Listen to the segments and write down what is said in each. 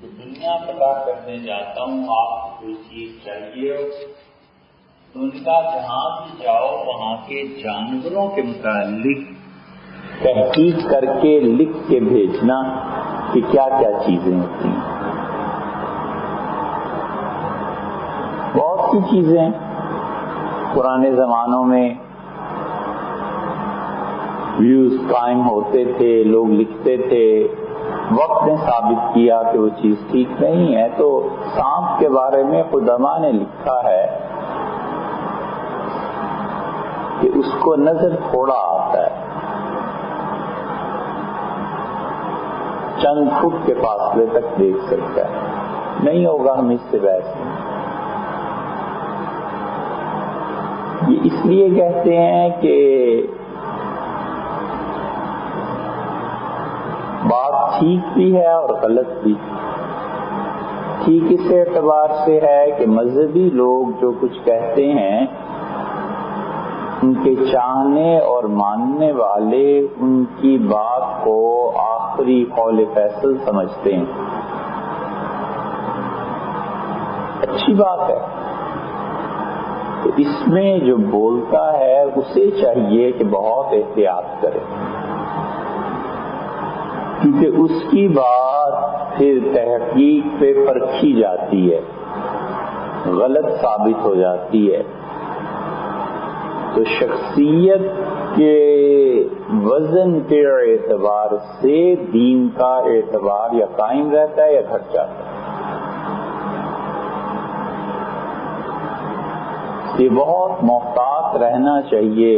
کہ دنیا پتا کرنے جاتا ہوں، آپ کو کوئی چیز چاہیے ہو تو ان کا جہاں بھی جاؤ وہاں کے جانوروں کے متعلق تحقیق کر کے لکھ کے بھیجنا کہ کیا کیا چیزیں ہوتی ہیں۔ بہت سی چیزیں پرانے زمانوں میں ویوز قائم ہوتے تھے، لوگ لکھتے تھے، وقت نے ثابت کیا کہ وہ چیز ٹھیک نہیں ہے، تو سانپ کے بارے میں قدماء نے لکھا ہے کہ اس کو نظر تھوڑا آتا ہے، چند فٹ کے فاصلے تک دیکھ سکتا ہے، نہیں ہوگا ہم اس سے بحث نہیں۔ یہ اس لیے کہتے ہیں کہ بات ٹھیک بھی ہے اور غلط بھی۔ ٹھیک اس اعتبار سے ہے کہ مذہبی لوگ جو کچھ کہتے ہیں ان کے چاہنے اور ماننے والے ان کی بات کو آخری قول فیصل سمجھتے ہیں، اچھی بات ہے۔ تو اس میں جو بولتا ہے اسے چاہیے کہ بہت احتیاط کرے، کیونکہ اس کی بات پھر تحقیق پہ پرکھی جاتی ہے، غلط ثابت ہو جاتی ہے، تو شخصیت کے وزن کے اعتبار سے دین کا اعتبار یا قائم رہتا ہے یا گھٹ جاتا ہے۔ یہ بہت محتاط رہنا چاہیے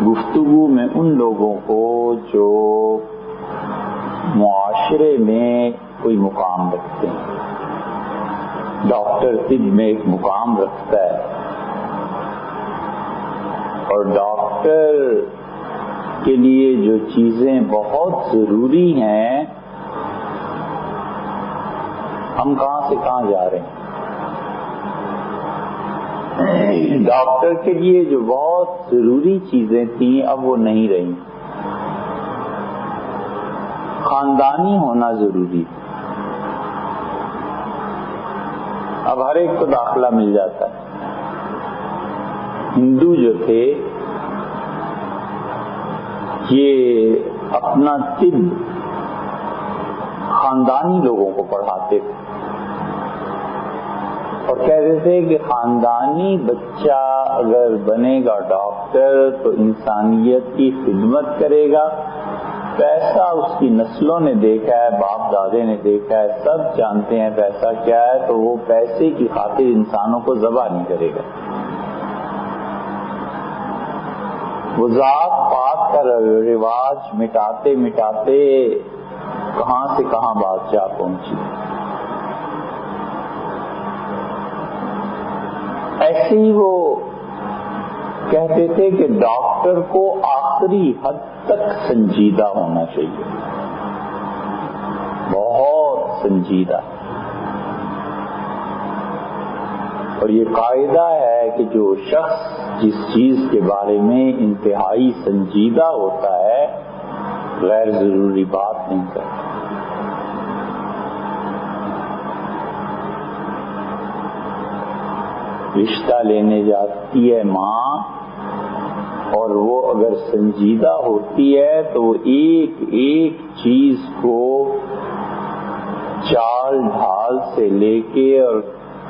گفتگو میں ان لوگوں کو جو معاشرے میں کوئی مقام رکھتے ہیں۔ ڈاکٹر طب میں ایک مقام رکھتا ہے، اور ڈاکٹر کے لیے جو چیزیں بہت ضروری ہیں، ہم کہاں سے کہاں جا رہے ہیں۔ ڈاکٹر کے لیے جو بہت ضروری چیزیں تھیں اب وہ نہیں رہیں۔ خاندانی ہونا ضروری تھا، اب ہر ایک کو داخلہ مل جاتا ہے۔ ہندو جو تھے یہ اپنا طب خاندانی لوگوں کو پڑھاتے تھے اور کہتے تھے کہ خاندانی بچہ اگر بنے گا ڈاکٹر تو انسانیت کی خدمت کرے گا۔ پیسہ اس کی نسلوں نے دیکھا ہے، باپ دادے نے دیکھا ہے، سب جانتے ہیں پیسہ کیا ہے، تو وہ پیسے کی خاطر انسانوں کو ذبح نہیں کرے گا۔ وہ ذات پات کا رواج مٹاتے مٹاتے کہاں سے کہاں بات جا پہنچی۔ ایسے ہی وہ کہتے تھے کہ ڈاکٹر کو آخری حد تک سنجیدہ ہونا چاہیے، بہت سنجیدہ۔ اور یہ قاعدہ ہے کہ جو شخص جس چیز کے بارے میں انتہائی سنجیدہ ہوتا ہے غیر ضروری بات نہیں کرتا۔ رشتہ لینے جاتی ہے ماں، اور وہ اگر سنجیدہ ہوتی ہے تو وہ ایک ایک چیز کو چال ڈھال سے لے کے اور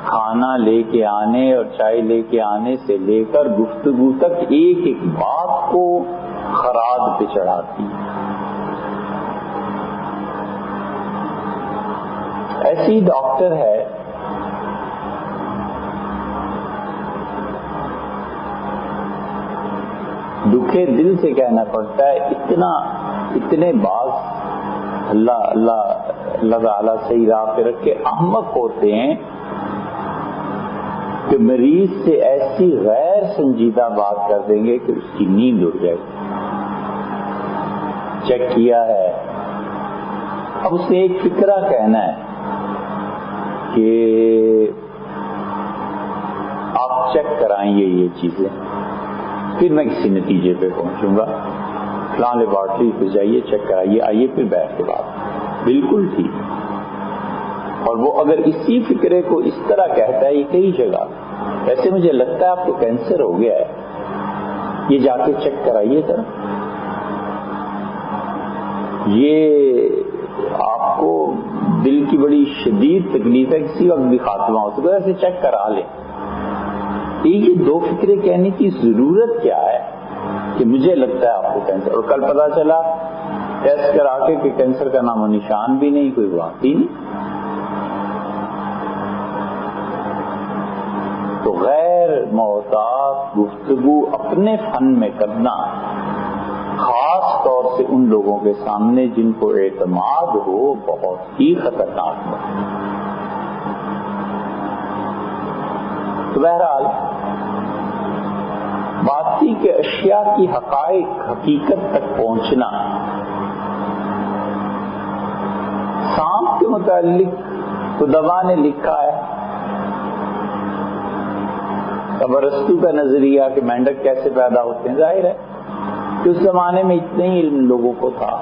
کھانا لے کے آنے اور چائے لے کے آنے سے لے کر گفتگو تک ایک ایک بات کو خراج پہ چڑھاتی ہے۔ ایسی ڈاکٹر ہے دکھے دل سے کہنا پڑتا ہے، اتنے باز اللہ تعالیٰ صحیح راہ پہ رکھ کے احمق ہوتے ہیں کہ مریض سے ایسی غیر سنجیدہ بات کر دیں گے کہ اس کی نیند اڑ جائے۔ چیک کیا ہے، اب اس نے ایک فکرہ کہنا ہے کہ آپ چیک کرائیں یہ چیزیں، پھر میں کسی نتیجے پہ پہنچوں گا، فلاں لیبارٹری پہ جائیے چیک کرائیے، آئیے پھر بیٹھ کے بات۔ بالکل ٹھیک. اور وہ اگر اسی فکرے کو اس طرح کہتا ہے یہ کئی جگہ، ایسے مجھے لگتا ہے آپ کو کینسر ہو گیا ہے، یہ جا کے چیک کرائیے ذرا، یہ آپ کو دل کی بڑی شدید تکلیف ہے، کسی وقت بھی خاتمہ ہو سکتا ہے، ایسے چیک کرا لیں. یہ دو فکرے کہنے کی ضرورت کیا ہے کہ مجھے لگتا ہے آپ کو کینسر، اور کل پتا چلا ٹیسٹ کرا کے کہ کینسر کا نام و نشان بھی نہیں، کوئی بات ہی نہیں. تو غیر محتاط گفتگو اپنے فن میں کرنا، خاص طور سے ان لوگوں کے سامنے جن کو اعتماد ہو، بہت ہی خطرناک ہے. تو بہرحال بات تھی کہ اشیاء کی حقائق، حقیقت تک پہنچنا. سانپ کے متعلق تو دوا نے لکھا ہے، ارسطو کا نظریہ کہ مینڈک کیسے پیدا ہوتے ہیں، ظاہر ہے کہ اس زمانے میں اتنے ہی علم لوگوں کو تھا.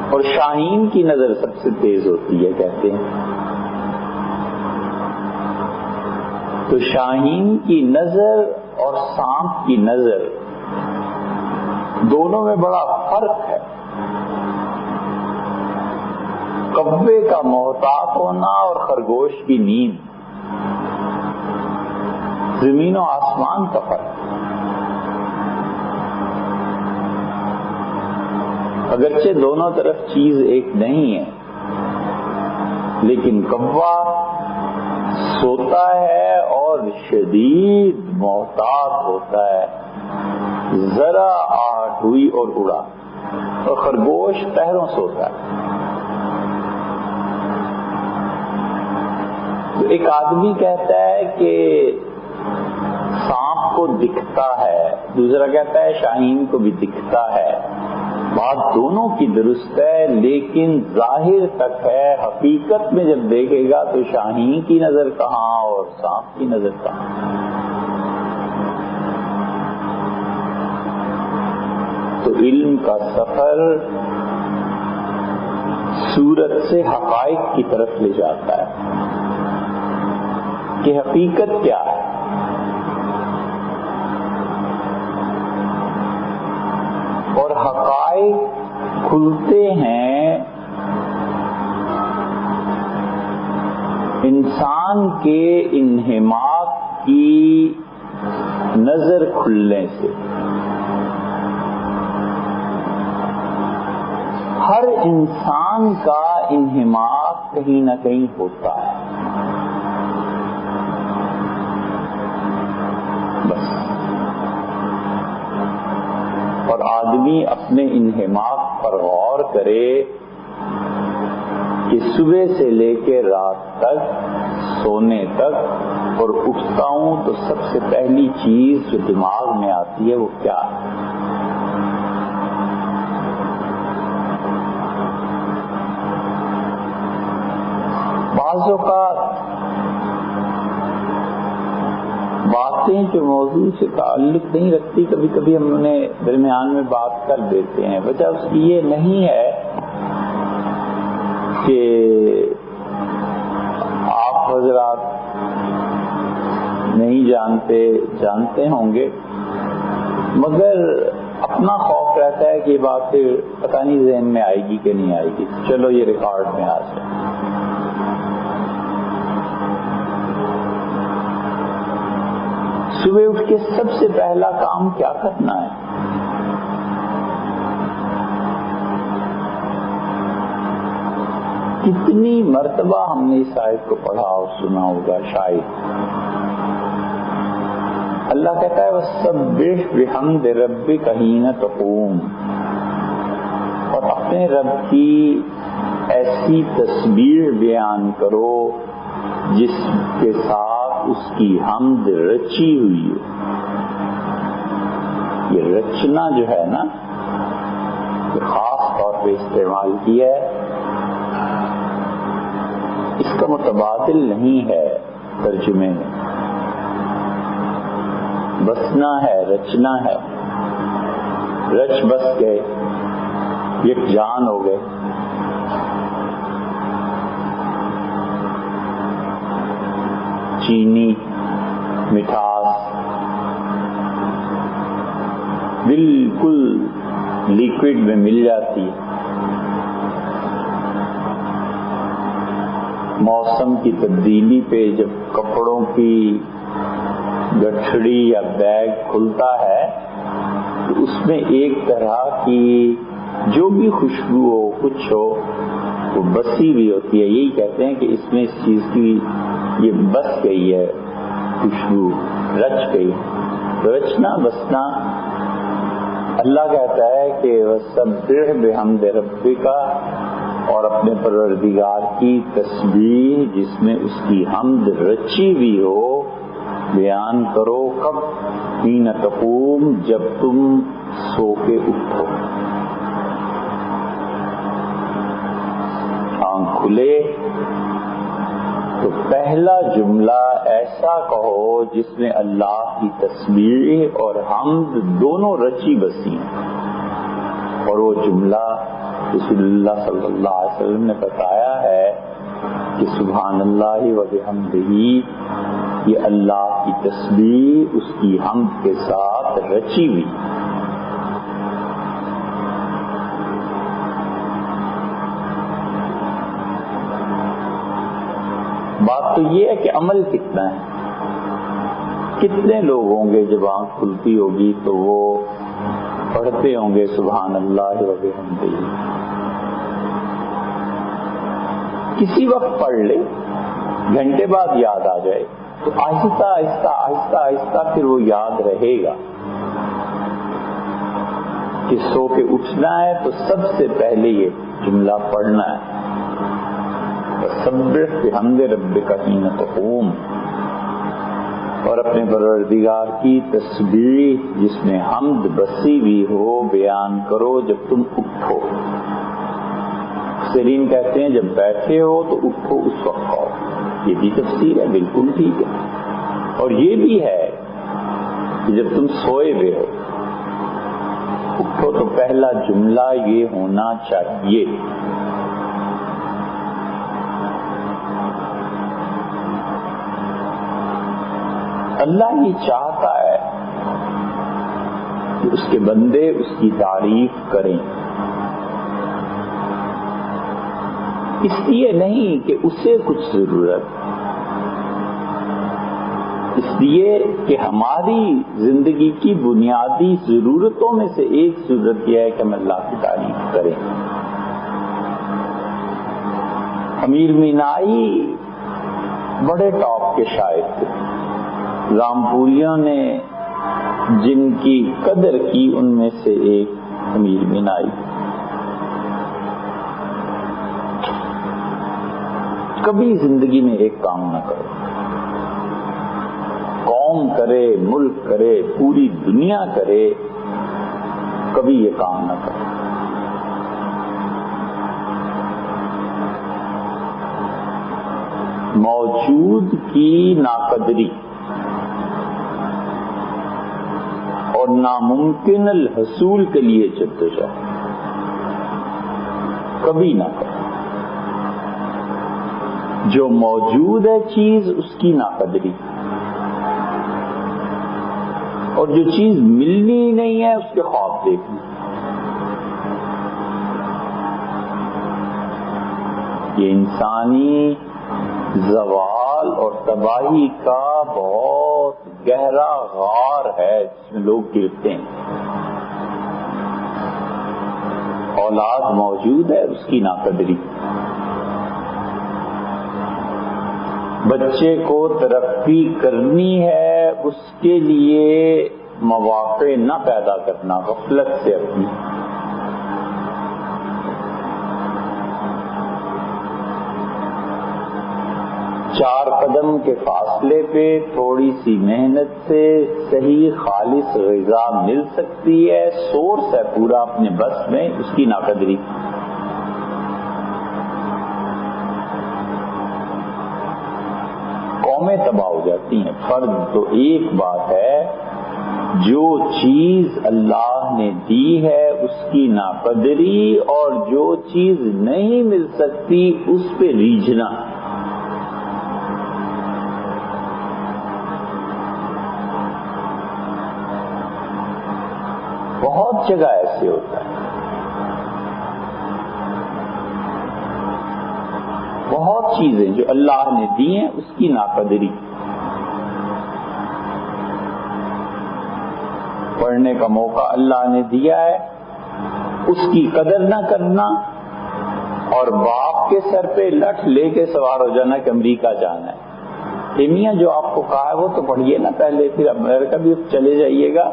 اور شاہین کی نظر سب سے تیز ہوتی ہے کہتے ہیں. تو شاہین کی نظر اور سانپ کی نظر دونوں میں بڑا فرق ہے. کبے کا محتاط ہونا اور خرگوش کی نیند، زمین و آسمان کا فرق. اگرچہ دونوں طرف چیز ایک نہیں ہے، لیکن کوا سوتا ہے اور شدید محتاط ہوتا ہے، ذرا آہٹ ہوئی اور اڑا، اور خرگوش پہروں سوتا ہے. تو ایک آدمی کہتا ہے کہ سانپ کو دکھتا ہے، دوسرا کہتا ہے شاہین کو بھی دکھتا ہے. بات دونوں کی درست ہے، لیکن ظاہر تک ہے، حقیقت میں جب دیکھے گا تو شاہین کی نظر کہاں اور سانپ کی نظر کہاں. تو علم کا سفر صورت سے حقائق کی طرف لے جاتا ہے کہ حقیقت کیا ہے. اور حقائق کھلتے ہیں انسان کے انہماک کی نظر کھلنے سے. ہر انسان کا انہماک کہیں نہ کہیں ہوتا ہے، بس. اور آدمی اپنے انہماک پر غور کرے کہ صبح سے لے کے رات تک، سونے تک اور اٹھتا ہوں تو سب سے پہلی چیز جو دماغ میں آتی ہے وہ کیا ہے. بعض اوقات باتیں جو موضوع سے تعلق نہیں رکھتی، کبھی کبھی ہم انہیں درمیان میں بات کر دیتے ہیں. وجہ اس کی یہ نہیں ہے کہ آپ حضرات نہیں جانتے ہوں گے، مگر اپنا خوف رہتا ہے کہ یہ بات پتہ نہیں ذہن میں آئے گی کہ نہیں آئے گی. چلو یہ ریکارڈ میں آ جائے. صبح اٹھ کے سب سے پہلا کام کیا کرنا ہے؟ کتنی مرتبہ ہم نے اس آیت کو پڑھا اور سنا ہوگا شاید. اللہ کہتا ہے وَسَبِّحْ بِحَمْدِ رَبِّكَ حِينَ تَقُومُ، اور اپنے رب کی ایسی تسبیح بیان کرو جس کے ساتھ اس کی حمد رچی ہوئی ہے. یہ رچنا جو ہے نا، خاص طور پہ استعمال کیا ہے، اس کا متبادل نہیں ہے ترجمے میں. بسنا ہے، رچنا ہے. رچ بس گئے، یکجان ہو گئے۔ چینی، مٹھاس بالکل لیکوڈ میں مل جاتی ہے۔ موسم کی تبدیلی پہ جب کپڑوں کی گٹھڑی یا بیگ کھلتا ہے تو اس میں ایک طرح کی جو بھی خوشبو ہو، کچھ ہو، وہ بسی ہوئی ہوتی ہے۔ یہی کہتے ہیں کہ اس میں اس چیز کی یہ بس گئی ہے، خوشبو رچ گئی۔ رچنا بسنا، اللہ کہتا ہے کہ وَسَبِّحْ بِحَمْدِ رَبِّكَ، اور اپنے پروردگار کی تسبیح جس میں اس کی حمد رچی ہوئی ہو بیان کرو۔ کب؟ حین تقوم، جب تم سو کے اٹھو، آنکھ کھلے تو پہلا جملہ ایسا کہو جس میں اللہ کی تسبیح اور حمد دونوں رچی بسی ہیں۔ اور وہ جملہ رسول اللہ صلی اللہ علیہ وسلم نے بتایا ہے کہ سبحان اللہ و بحمدہ، یہ اللہ کی تسبیح اس کی حمد کے ساتھ رچی ہوئی۔ بات تو یہ ہے کہ عمل کتنا ہے۔ کتنے لوگ ہوں گے جب آنکھ کھلتی ہوگی تو وہ پڑھتے ہوں گے سبحان اللہ و بحمدہ، کسی وقت پڑھ لے، گھنٹے بعد یاد آ جائے تو آہستہ آہستہ آہستہ آہستہ پھر وہ یاد رہے گا کہ سو کے اٹھنا ہے تو سب سے پہلے یہ جملہ پڑھنا ہے، وَسَبِّحْ بِحَمْدِ رَبِّكَ حِینَ تَقُومُ، اور اپنے پروردگار کی تسبیح جس میں حمد بسی ہوئی ہو بیان کرو جب تم اٹھو۔ سرین کہتے ہیں جب بیٹھے ہو تو اٹھو اس وقت کہو۔ یہ بھی تفسیر ہے، بالکل ٹھیک ہے۔ اور یہ بھی ہے کہ جب تم سوئے ہوئے ہو اٹھو تو پہلا جملہ یہ ہونا چاہیے۔ اللہ یہ چاہتا ہے کہ اس کے بندے اس کی تعریف کریں، اس لیے نہیں کہ اسے کچھ ضرورت، اس لیے کہ ہماری زندگی کی بنیادی ضرورتوں میں سے ایک ضرورت یہ ہے کہ ہم اللہ کی تعریف کریں۔ امیر مینائی بڑے ٹاپ کے شاعر تھے، رامپوریوں نے جن کی قدر کی ان میں سے ایک امیر مینائی۔ کبھی زندگی میں ایک کام نہ کرو، قوم کرے، ملک کرے، پوری دنیا کرے، کبھی یہ کام نہ کرو۔ موجود کی ناقدری اور ناممکن الحصول کے لیے جدوجہد کبھی نہ کرو۔ جو موجود ہے چیز اس کی ناقدری، اور جو چیز ملنی نہیں ہے اس کے خواب دیکھنا۔ یہ انسانی زوال اور تباہی کا بہت گہرا غار ہے جس میں لوگ گرتے ہیں۔ اولاد موجود ہے اس کی ناقدری، بچے کو ترقی کرنی ہے اس کے لیے مواقع نہ پیدا کرنا، غفلت سے اپنی۔ چار قدم کے فاصلے پہ تھوڑی سی محنت سے صحیح خالص غذا مل سکتی ہے، سورس ہے پورا اپنے بس میں، اس کی ناقدری۔ قومیں تباہ ہو جاتی ہیں۔ فرض تو ایک بات ہے جو چیز اللہ نے دی ہے اس کی ناقدری، اور جو چیز نہیں مل سکتی اس پہ ریجھنا۔ بہت جگہ ایسے ہوتا ہے، بہت چیزیں جو اللہ نے دی ہیں اس کی ناقدری۔ پڑھنے کا موقع اللہ نے دیا ہے، اس کی قدر نہ کرنا، اور باپ کے سر پہ لٹھ لے کے سوار ہو جانا کہ امریکہ جانا ہے۔ میاں جو آپ کو کہا ہے وہ تو پڑھیے نا پہلے، پھر امریکہ بھی چلے جائیے گا۔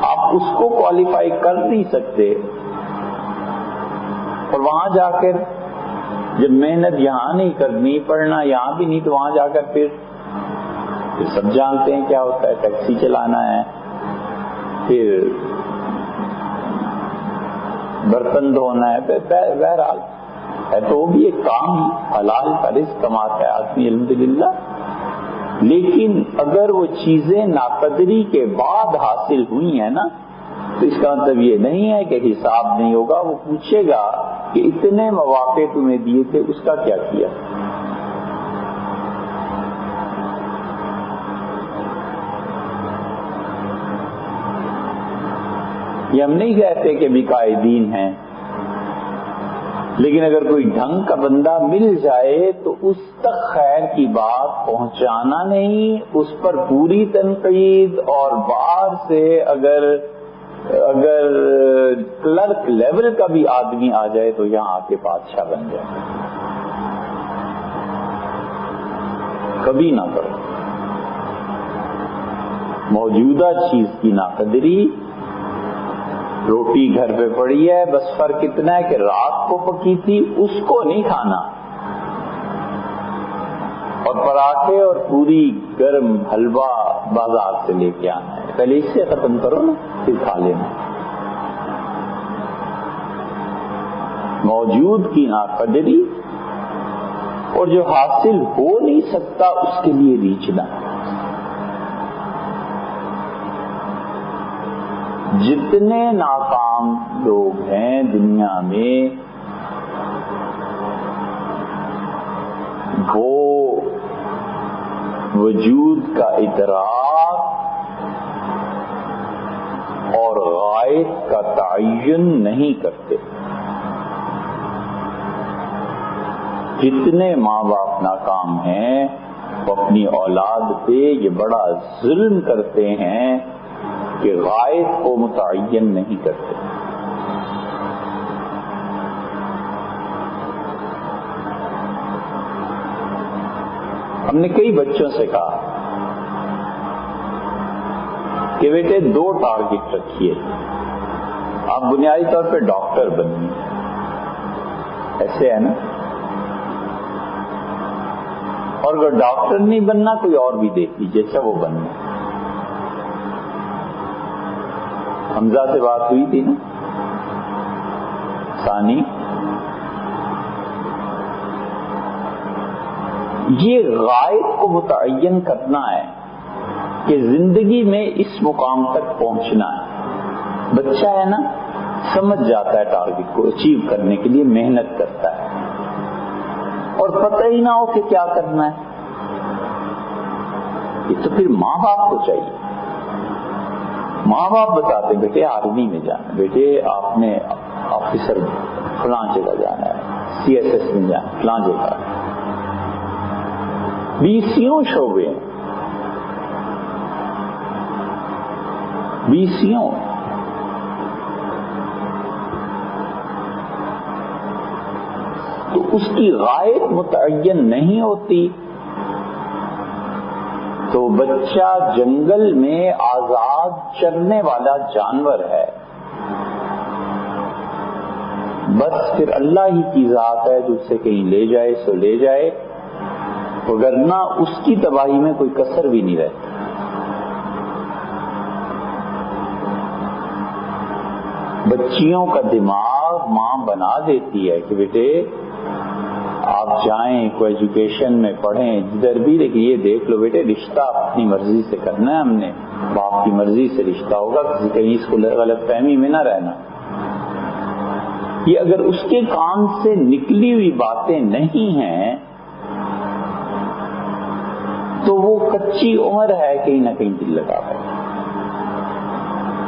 آپ اس کو کوالیفائی کر نہیں سکتے، اور وہاں جا کر جب محنت یہاں نہیں کرنی، پڑھنا یہاں بھی نہیں، تو وہاں جا کر پھر سب جانتے ہیں کیا ہوتا ہے، ٹیکسی چلانا ہے، پھر برتن دھونا ہے، بہرحال ہے تو وہ بھی ایک کام، حلال کا رزق کماتا ہے آدمی الحمدللہ۔ لیکن اگر وہ چیزیں ناقدری کے بعد حاصل ہوئی ہیں نا، تو اس کا مطلب یہ نہیں ہے کہ حساب نہیں ہوگا، وہ پوچھے گا کہ اتنے مواقع تمہیں دیے تھے اس کا کیا کیا۔ یہ ہم نہیں کہتے کہ بھی قائدین ہیں، لیکن اگر کوئی ڈھنگ کا بندہ مل جائے تو اس تک خیر کی بات پہنچانا نہیں، اس پر پوری تنقید، اور باہر سے اگر کلرک لیول کا بھی آدمی آ جائے تو یہاں آ کے بادشاہ بن جائے، کبھی نہ کرو۔ موجودہ چیز کی ناقدری، روٹی گھر پہ پڑی ہے، بس فرق اتنا ہے کہ رات کو پکی تھی، اس کو نہیں کھانا، اور پراٹھے اور پوری گرم حلوہ بازار سے لے کے آنا ہے، پہلے اس سے ختم کرو نا، پھر کھا لینا۔ موجود کی ناقدری، اور جو حاصل ہو نہیں سکتا اس کے لیے ریچھنا۔ جتنے ناکام لوگ ہیں دنیا میں، وہ وجود کا ادراک اور غائب کا تعین نہیں کرتے۔ جتنے ماں باپ ناکام ہیں وہ اپنی اولاد پہ یہ بڑا ظلم کرتے ہیں کہ غائب کو متعین نہیں کرتے۔ ہم نے کئی بچوں سے کہا کہ بیٹے 2 ٹارگٹ رکھیے، آپ بنیادی طور پہ ڈاکٹر بنیے، ایسے ہے نا، اور اگر ڈاکٹر نہیں بننا کوئی اور بھی دیکھ لیجیے، اچھا وہ بننا۔ حمزہ سے بات ہوئی تھی نا، ثانی، یہ غائب کو متعین کرنا ہے کہ زندگی میں اس مقام تک پہنچنا ہے۔ بچہ ہے نا، سمجھ جاتا ہے ٹارگٹ کو اچیو کرنے کے لیے محنت کرتا ہے، اور پتہ ہی نہ ہو کہ کیا کرنا ہے، یہ تو پھر ماں باپ کو چاہیے۔ ماں باپ بتاتے بیٹے آرمی میں جانا، بیٹے آپ نے آفیسر فلاں جگہ جانا ہے، CSS میں جانا فلاں جگہ، 20 شعبے، 20 تو اس کی غائب متعین نہیں ہوتی، تو بچہ جنگل میں آزاد چرنے والا جانور ہے، بس پھر اللہ ہی کی ذات ہے جو اسے کہیں لے جائے سو لے جائے، وگرنہ اس کی تباہی میں کوئی کسر بھی نہیں رہتا۔ بچیوں کا دماغ ماں بنا دیتی ہے کہ بیٹے آپ جائیں کوئی ایجوکیشن میں پڑھیں جدھر بھی، لیکن یہ دیکھ لو بیٹے رشتہ اپنی مرضی سے کرنا ہے ہم نے، باپ کی مرضی سے رشتہ ہوگا، کسی کہیں اس کو غلط فہمی میں نہ رہنا. یہ اگر اس کے کان سے نکلی ہوئی باتیں نہیں ہیں تو وہ کچی عمر ہے، کہیں نہ کہیں دل لگا ہے.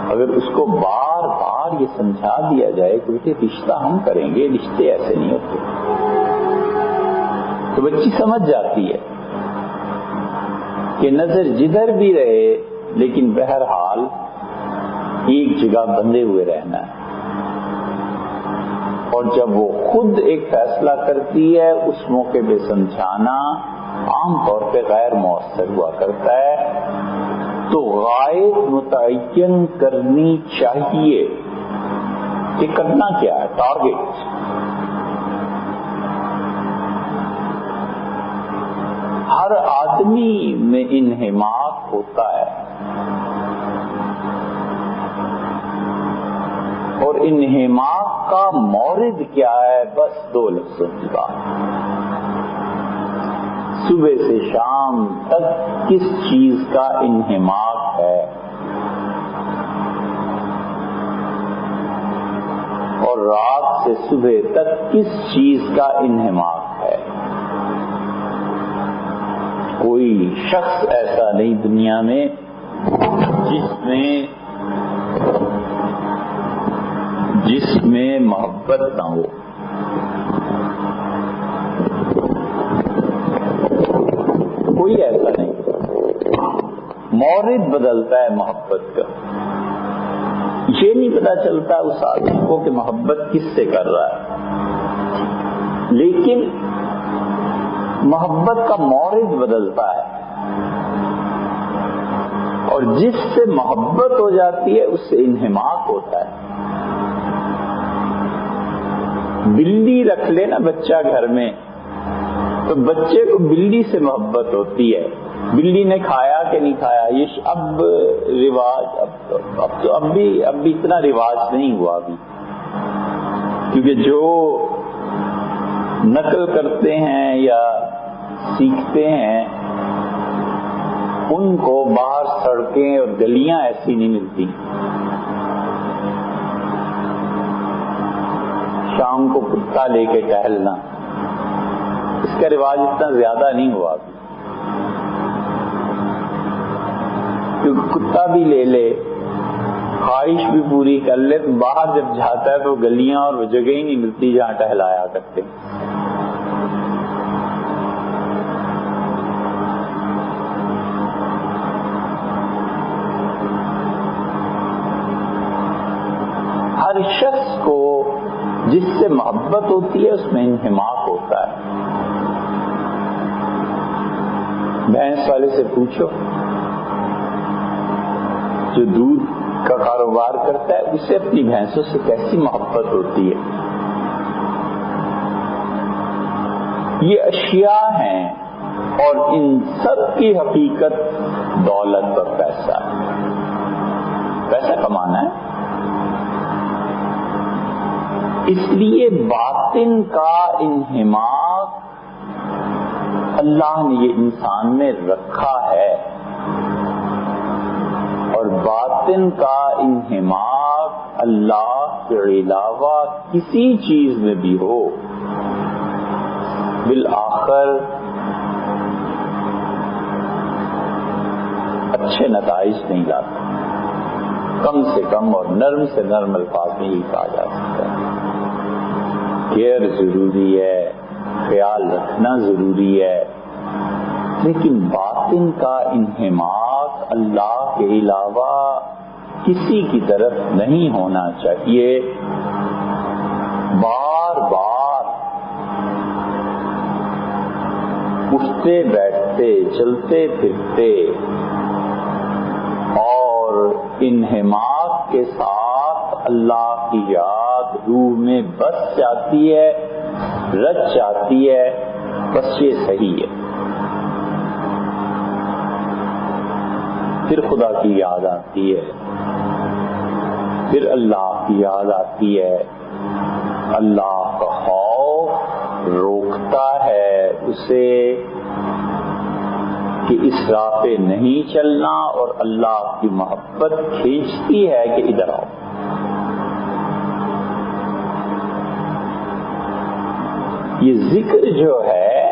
اگر اس کو بار بار یہ سمجھا دیا جائے کہ بیٹے رشتہ ہم کریں گے، رشتے ایسے نہیں ہوتے، تو بچی سمجھ جاتی ہے کہ نظر جدھر بھی رہے لیکن بہرحال ایک جگہ بندھے ہوئے رہنا ہے. اور جب وہ خود ایک فیصلہ کرتی ہے اس موقع پہ سمجھانا عام طور پہ غیر مؤثر ہوا کرتا ہے. تو غائب متعین کرنی چاہیے کہ کرنا کیا ہے، ٹارگیٹ. ہر آدمی میں انہماک ہوتا ہے اور انہماک کا مورد کیا ہے؟ بس 2 لفظوں کی بات. صبح سے شام تک کس چیز کا انہماک ہے اور رات سے صبح تک کس چیز کا انہماک ہے. کوئی شخص ایسا نہیں دنیا میں جس میں محبت نہ ہو. کوئی ایسا نہیں. مورد بدلتا ہے محبت کا. یہ نہیں پتا چلتا اس آدمی کو کہ محبت کس سے کر رہا ہے، لیکن محبت کا مورد بدلتا ہے. اور جس سے محبت ہو جاتی ہے اس سے انہماک ہوتا ہے. بلی رکھ لے نا بچہ گھر میں تو بچے کو بلی سے محبت ہوتی ہے. بلی نے کھایا کہ نہیں کھایا یہ اب رواج، اب بھی اتنا رواج نہیں ہوا ابھی، کیونکہ جو نقل کرتے ہیں یا سیکھتے ہیں ان کو باہر سڑکیں اور گلیاں ایسی نہیں ملتی. شام کو کتا لے کے ٹہلنا، اس کا رواج اتنا زیادہ نہیں ہوا ابھی، کیونکہ کتا بھی لے لے، خواہش بھی پوری کر لے، تو باہر جب جاتا ہے تو گلیاں اور وہ جگہ ہی نہیں ملتی جہاں ٹہلایا کرتے. ہر شخص کو جس سے محبت ہوتی ہے اس میں انہماک ہوتا ہے. بھینس والے سے پوچھو، جو دودھ کا کاروبار کرتا ہے اسے اپنی بھینسوں سے کیسی محبت ہوتی ہے. یہ اشیاء ہیں اور ان سب کی حقیقت دولت اور پیسہ ہے. پیسہ کمانا ہے. اس لیے باطن کا انہماک اللہ نے یہ انسان میں رکھا ہے، اور باطن کا انہماک اللہ کے علاوہ کسی چیز میں بھی ہو بالآخر اچھے نتائج نہیں لاتا. کم سے کم اور نرم سے نرم الفاظ میں یہ کہا جا سکتا ہے کیئر ضروری ہے، خیال رکھنا ضروری ہے، لیکن باطن کا انہماک اللہ کے علاوہ کسی کی طرف نہیں ہونا چاہیے. بار بار اٹھتے بیٹھتے چلتے پھرتے اور انہماک کے ساتھ اللہ کی یاد روح میں بس جاتی ہے، رچ جاتی ہے، بس یہ صحیح ہے. پھر خدا کی یاد آتی ہے، پھر اللہ کی یاد آتی ہے. اللہ کا خوف روکتا ہے اسے کہ اس راہ پہ نہیں چلنا اور اللہ کی محبت کھینچتی ہے کہ ادھر آؤ. یہ ذکر جو ہے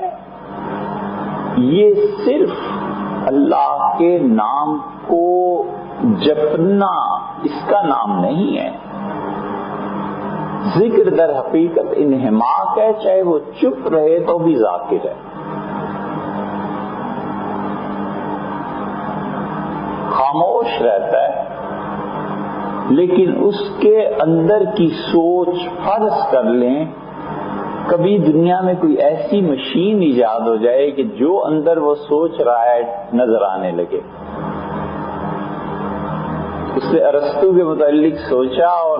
یہ صرف اللہ کے نام کو جپنا اس کا نام نہیں ہے. ذکر در حقیقت انہماک ہے، چاہے وہ چپ رہے تو بھی ذاکر ہے. خاموش رہتا ہے لیکن اس کے اندر کی سوچ، فرض کر لیں کبھی دنیا میں کوئی ایسی مشین ایجاد ہو جائے کہ جو اندر وہ سوچ رہا ہے نظر آنے لگے. اس نے ارسطو کے متعلق سوچا اور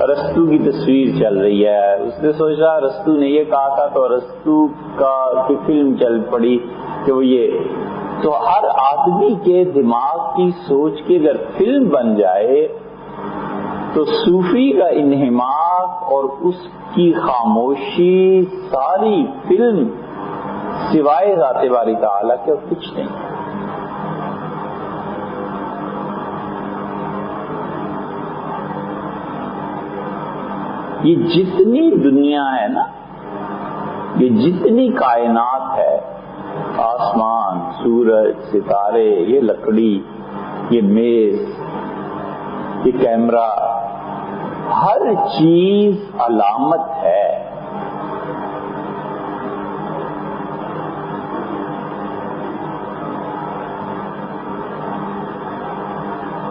ارسطو کی تصویر چل رہی ہے. اس نے سوچا ارسطو نے یہ کہا تھا تو ارسطو کی فلم چل پڑی کہ وہ یہ. تو ہر آدمی کے دماغ کی سوچ کی اگر فلم بن جائے تو صوفی کا انہماک اور اس کی خاموشی ساری فلم سوائے ذات باری تعالیٰ کے کچھ نہیں. یہ جتنی دنیا ہے نا، یہ جتنی کائنات ہے، آسمان، سورج، ستارے، یہ لکڑی، یہ میز، یہ کیمرہ، ہر چیز علامت ہے.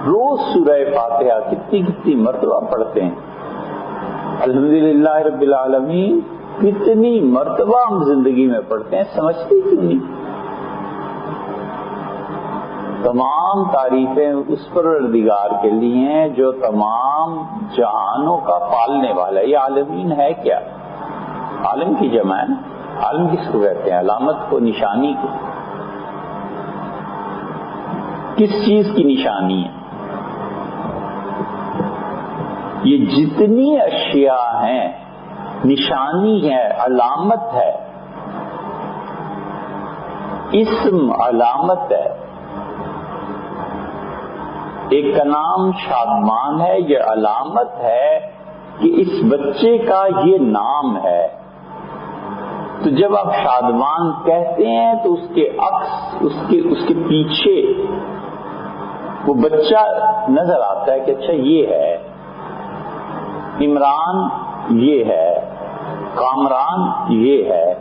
روز سورہ فاتحہ کتنی مرتبہ پڑھتے ہیں. الحمدللہ رب العالمین کتنی مرتبہ ہم زندگی میں پڑھتے ہیں، سمجھتے کیوں نہیں؟ تمام تعریفیں اس پروردگار کے لیے ہیں جو تمام جہانوں کا پالنے والا ہے. یہ عالمین ہے کیا؟ عالم کی جمع ہے نا. عالم کس کو کہتے ہیں؟ علامت کو، نشانی کو. کس چیز کی نشانی ہے؟ یہ جتنی اشیاء ہیں نشانی ہے، علامت ہے، اسم علامت ہے. ایک کا نام شادمان ہے، یہ علامت ہے کہ اس بچے کا یہ نام ہے. تو جب آپ شادمان کہتے ہیں تو اس کے عکس، اس کے پیچھے وہ بچہ نظر آتا ہے کہ اچھا یہ ہے عمران، یہ ہے کامران، یہ ہے.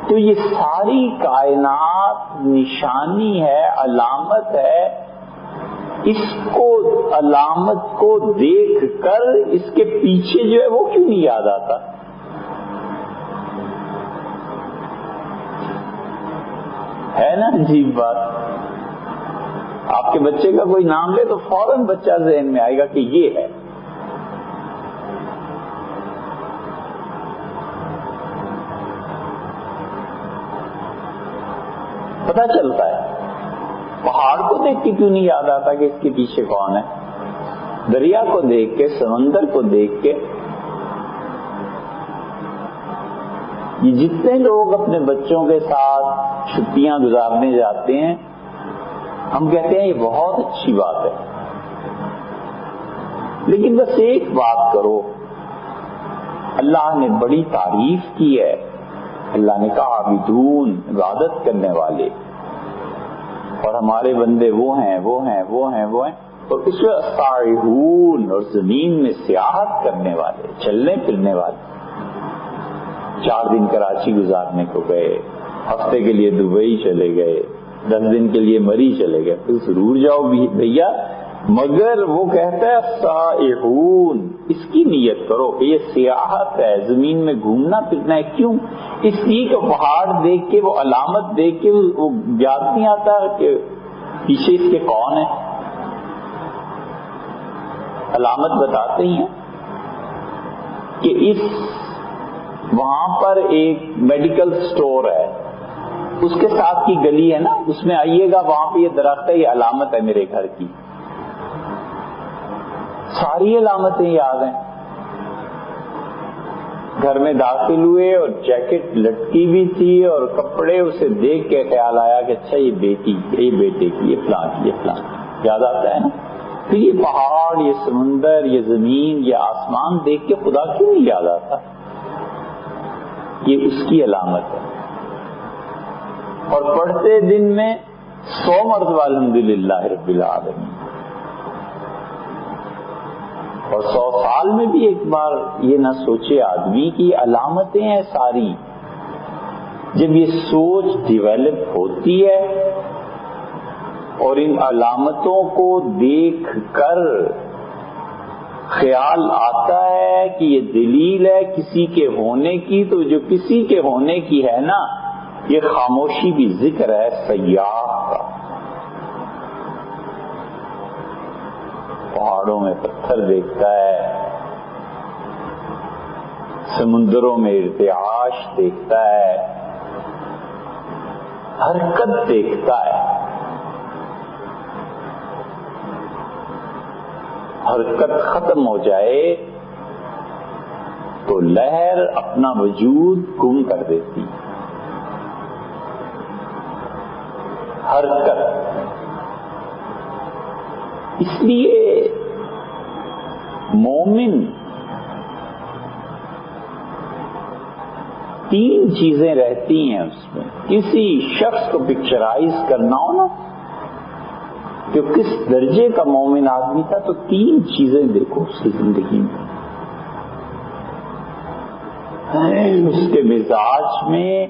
تو یہ ساری کائنات نشانی ہے، علامت ہے. اس کو، علامت کو دیکھ کر اس کے پیچھے جو ہے وہ کیوں نہیں یاد آتا؟ ہے نا عجیب بات. آپ کے بچے کا کوئی نام لے تو فوراً بچہ ذہن میں آئے گا کہ یہ ہے. پتہ چلتا ہے. پہاڑ کو دیکھ کے کیوں نہیں یاد آتا کہ اس کے پیچھے کون ہے؟ دریا کو دیکھ کے، سمندر کو دیکھ کے. یہ جتنے لوگ اپنے بچوں کے ساتھ چھٹیاں گزارنے جاتے ہیں ہم کہتے ہیں یہ بہت اچھی بات ہے، لیکن بس ایک بات کرو، اللہ نے بڑی تعریف کی ہے. اللہ نے کہا عابدون، عبادت کرنے والے، اور ہمارے بندے وہ ہیں وہ ہیں وہ ہیں وہ ہیں. اور اس میں سائحون، اور زمین میں سیاحت کرنے والے، چلنے پھرنے والے. 4 دن کراچی گزارنے کو گئے، ہفتے کے لیے دبئی چلے گئے، 10 دن کے لیے مری چلے گئے. تو ضرور جاؤ بھیا، مگر وہ کہتا ہے سائحون، اس کی نیت کرو کہ یہ سیاحت ہے، زمین میں گھومنا پھرنا ہے. کیوں؟ اس لیے کہ پہاڑ دیکھ کے، وہ علامت دیکھ کے وہ یاد نہیں آتا کہ پیچھے اس کے کون ہے. علامت بتاتے ہی ہیں کہ اس وہاں پر ایک میڈیکل سٹور ہے، اس کے ساتھ کی گلی ہے نا، اس میں آئیے گا، وہاں پہ یہ درخت ہے، یہ علامت ہے میرے گھر کی. ساری علامتیں یاد ہیں. گھر میں داخل ہوئے اور جیکٹ لٹکی بھی تھی اور کپڑے، اسے دیکھ کے خیال آیا کہ اچھا یہ بیٹی، یہ بیٹے کی، یہ فلاں یاد آتا ہے نا. پھر یہ پہاڑ، یہ سمندر، یہ زمین، یہ آسمان دیکھ کے خدا کیوں نہیں یاد آتا؟ یہ اس کی علامت ہے. اور پڑھتے دن میں 100 مرتبہ الحمدللہ رب العالمین، اور 100 سال میں بھی ایک بار یہ نہ سوچے آدمی کی علامتیں ہیں ساری. جب یہ سوچ ڈیویلپ ہوتی ہے اور ان علامتوں کو دیکھ کر خیال آتا ہے کہ یہ دلیل ہے کسی کے ہونے کی، تو جو کسی کے ہونے کی ہے نا، یہ خاموشی بھی ذکر ہے سیاح کا. پہاڑوں میں پتھر دیکھتا ہے، سمندروں میں ارتعاش دیکھتا ہے، حرکت دیکھتا ہے. حرکت ختم ہو جائے تو لہر اپنا وجود گم کر دیتی. حرکت. اس لیے مومن 3 چیزیں رہتی ہیں اس میں. کسی شخص کو پکچرائز کرنا ہو نا کہ کس درجے کا مومن آدمی تھا، تو 3 چیزیں دیکھو اس کی زندگی میں. اس کے مزاج میں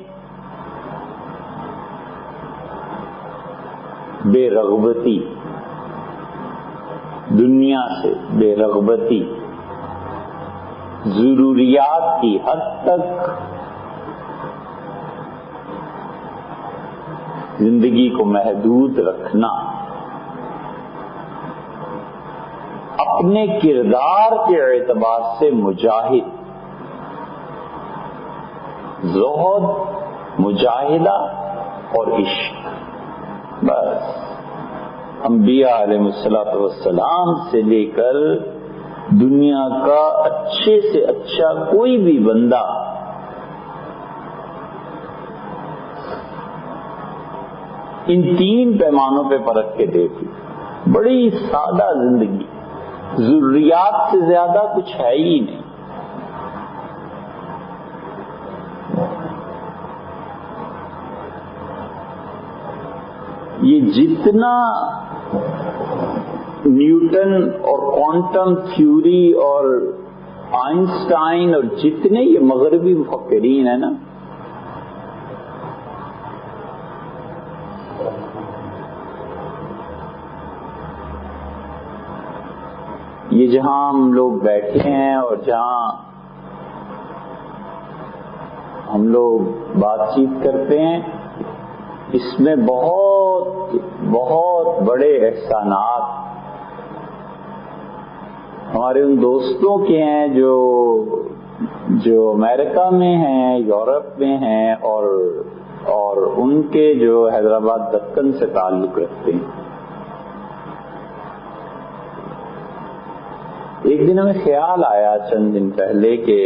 بے رغبتی، دنیا سے بے رغبتی، ضروریات کی حد تک زندگی کو محدود رکھنا، اپنے کردار کے اعتبار سے مجاہد، زہد، مجاہدہ اور عشق. بس انبیاء علیہ الصلوۃ والسلام سے لے کر دنیا کا اچھے سے اچھا کوئی بھی بندہ ان 3 پیمانوں پہ پرکھ کے دیکھی. بڑی سادہ زندگی، ضروریات سے زیادہ کچھ ہے ہی نہیں. یہ جتنا نیوٹن اور کوانٹم تھیوری اور آئنسٹائن اور جتنے یہ مغربی مفکرین ہیں نا، یہ جہاں ہم لوگ بیٹھے ہیں اور جہاں ہم لوگ بات چیت کرتے ہیں، اس میں بہت بہت بڑے احسانات ہمارے ان دوستوں کے ہیں جو امریکہ میں ہیں، یورپ میں ہیں، اور ان کے جو حیدرآباد دکن سے تعلق رکھتے ہیں. ایک دن ہمیں خیال آیا چند دن پہلے کہ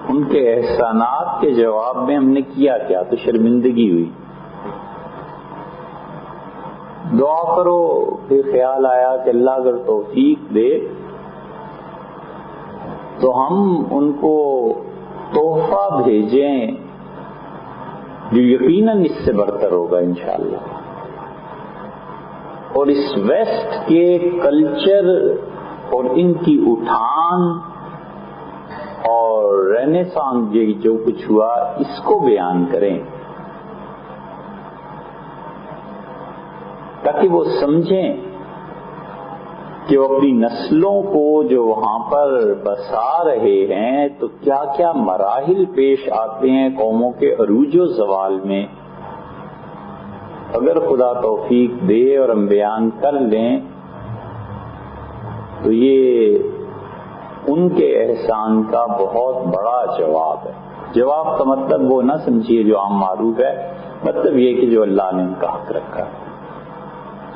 ان کے احسانات کے جواب میں ہم نے کیا کیا، تو شرمندگی ہوئی. دعا کرو. پھر خیال آیا کہ اللہ اگر توفیق دے تو ہم ان کو تحفہ بھیجیں جو یقیناً اس سے برتر ہوگا انشاءاللہ. اور اس ویسٹ کے کلچر اور ان کی اٹھان اور رینیسانس جو کچھ ہوا، اس کو بیان کریں تاکہ وہ سمجھیں کہ وہ اپنی نسلوں کو جو وہاں پر بسا رہے ہیں تو کیا کیا مراحل پیش آتے ہیں قوموں کے عروج و زوال میں. اگر خدا توفیق دے اور ہم بیان کر لیں تو یہ ان کے احسان کا بہت بڑا جواب ہے. جواب کا مطلب وہ نہ سمجھیے جو عام معروف ہے، مطلب یہ کہ جو اللہ نے ان کا حق رکھا ہے.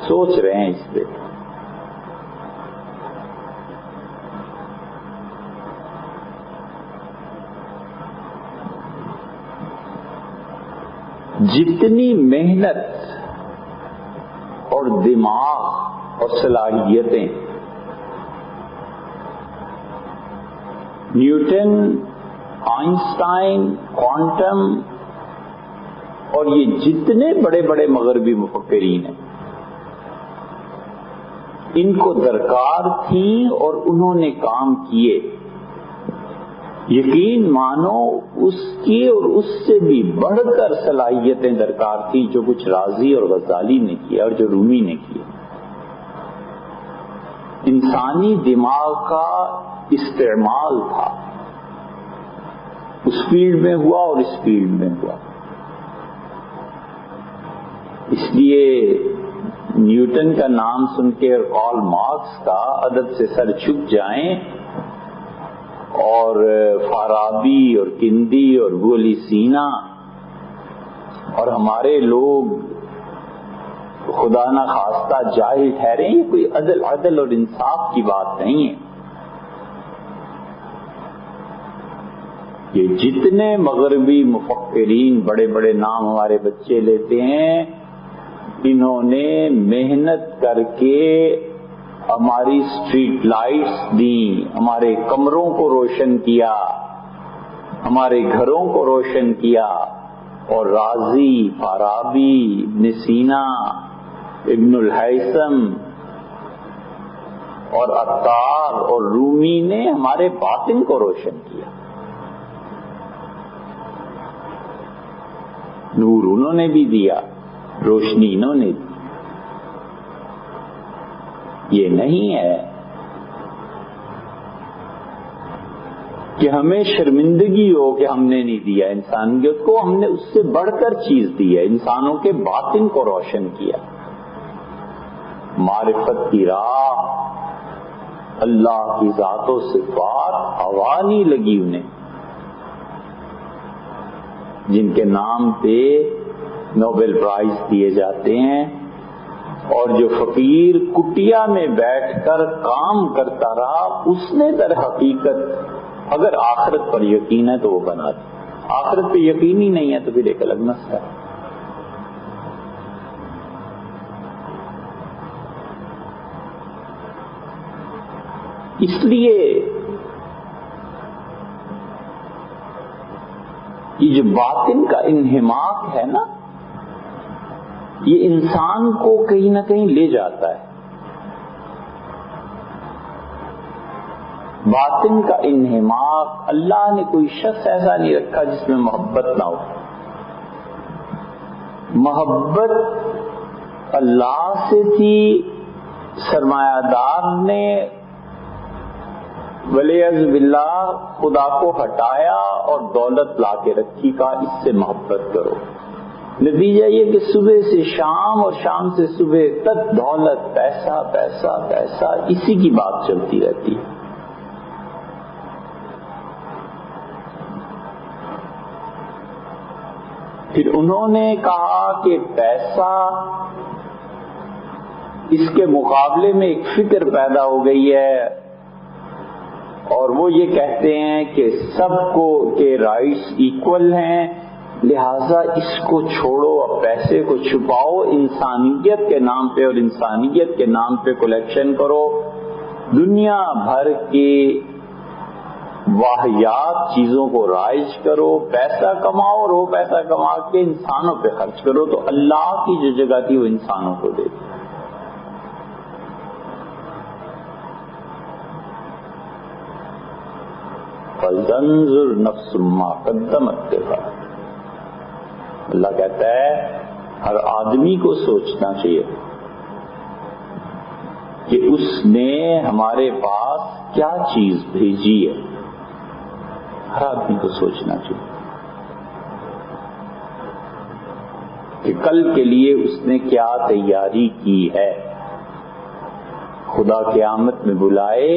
سوچ رہے ہیں اس پہ. جتنی محنت اور دماغ اور صلاحیتیں نیوٹن، آئنسٹائن، کوانٹم اور یہ جتنے بڑے بڑے مغربی مفکرین ہیں ان کو درکار تھی اور انہوں نے کام کیے. یقین مانو اس کی اور اس سے بھی بڑھ کر صلاحیتیں درکار تھیں جو کچھ رازی اور غزالی نے کیا اور جو رومی نے کیا. انسانی دماغ کا استعمال تھا، اس فیلڈ میں ہوا اور اس فیلڈ میں ہوا. اس لیے نیوٹن کا نام سن کے اور کارل مارکس کا ادب سے سر جھک جائیں، اور فارابی اور کندی اور گولی سینا اور ہمارے لوگ خدا نہ خواستہ جاہل ٹھہرے، یہ کوئی عدل اور انصاف کی بات نہیں ہے. یہ جتنے مغربی مفکرین بڑے بڑے نام ہمارے بچے لیتے ہیں، انہوں نے محنت کر کے ہماری اسٹریٹ لائٹس دی، ہمارے کمروں کو روشن کیا، ہمارے گھروں کو روشن کیا. اور رازی، فارابی، ابن سینا، ابن الہیثم اور عطار اور رومی نے ہمارے باطن کو روشن کیا. نور انہوں نے بھی دیا، روشنی انہوں نے دی. یہ نہیں ہے کہ ہمیں شرمندگی ہو کہ ہم نے نہیں دیا انسانیت کو. ہم نے اس سے بڑھ کر چیز دی ہے، انسانوں کے باطن کو روشن کیا. معرفت کی راہ، اللہ کی ذات و صفات ہوا نہیں لگی انہیں، جن کے نام پہ نوبل پرائز دیے جاتے ہیں. اور جو فقیر کٹیا میں بیٹھ کر کام کرتا رہا، اس نے در حقیقت اگر آخرت پر یقین ہے تو وہ بنا دی. آخرت پہ یقین ہی نہیں ہے تو پھر ایک الگ مسئلہ ہے. اس لیے یہ جو باطن کا انہماک ہے نا، یہ انسان کو کہیں نہ کہیں لے جاتا ہے. باطن کا انہماک، اللہ نے کوئی شخص ایسا نہیں رکھا جس میں محبت نہ ہو. محبت اللہ سے تھی، سرمایہ دار نے ولیعظ باللہ خدا کو ہٹایا اور دولت لا کے رکھی، کہا اس سے محبت کرو. نتیجہ یہ کہ صبح سے شام اور شام سے صبح تک دولت، پیسہ پیسہ پیسہ، اسی کی بات چلتی رہتی ہے. پھر انہوں نے کہا کہ پیسہ، اس کے مقابلے میں ایک فکر پیدا ہو گئی ہے، اور وہ یہ کہتے ہیں کہ سب کو کے رائٹس ایکول ہیں، لہذا اس کو چھوڑو، اب پیسے کو چھپاؤ، انسانیت کے نام پہ اور انسانیت کے نام پہ کلیکشن کرو، دنیا بھر کے واہیات چیزوں کو رائج کرو، پیسہ کماؤ، اور وہ پیسہ کما کے انسانوں پہ خرچ کرو. تو اللہ کی جو جگہ تھی وہ انسانوں کو دے دی. فَلْتَنْظُرْ نَفْسٌ مَّا قَدَّمَتْ لِغَدٍ. اللہ کہتا ہے ہر آدمی کو سوچنا چاہیے کہ اس نے ہمارے پاس کیا چیز بھیجی ہے. ہر آدمی کو سوچنا چاہیے کہ کل کے لیے اس نے کیا تیاری کی ہے. خدا قیامت میں بلائے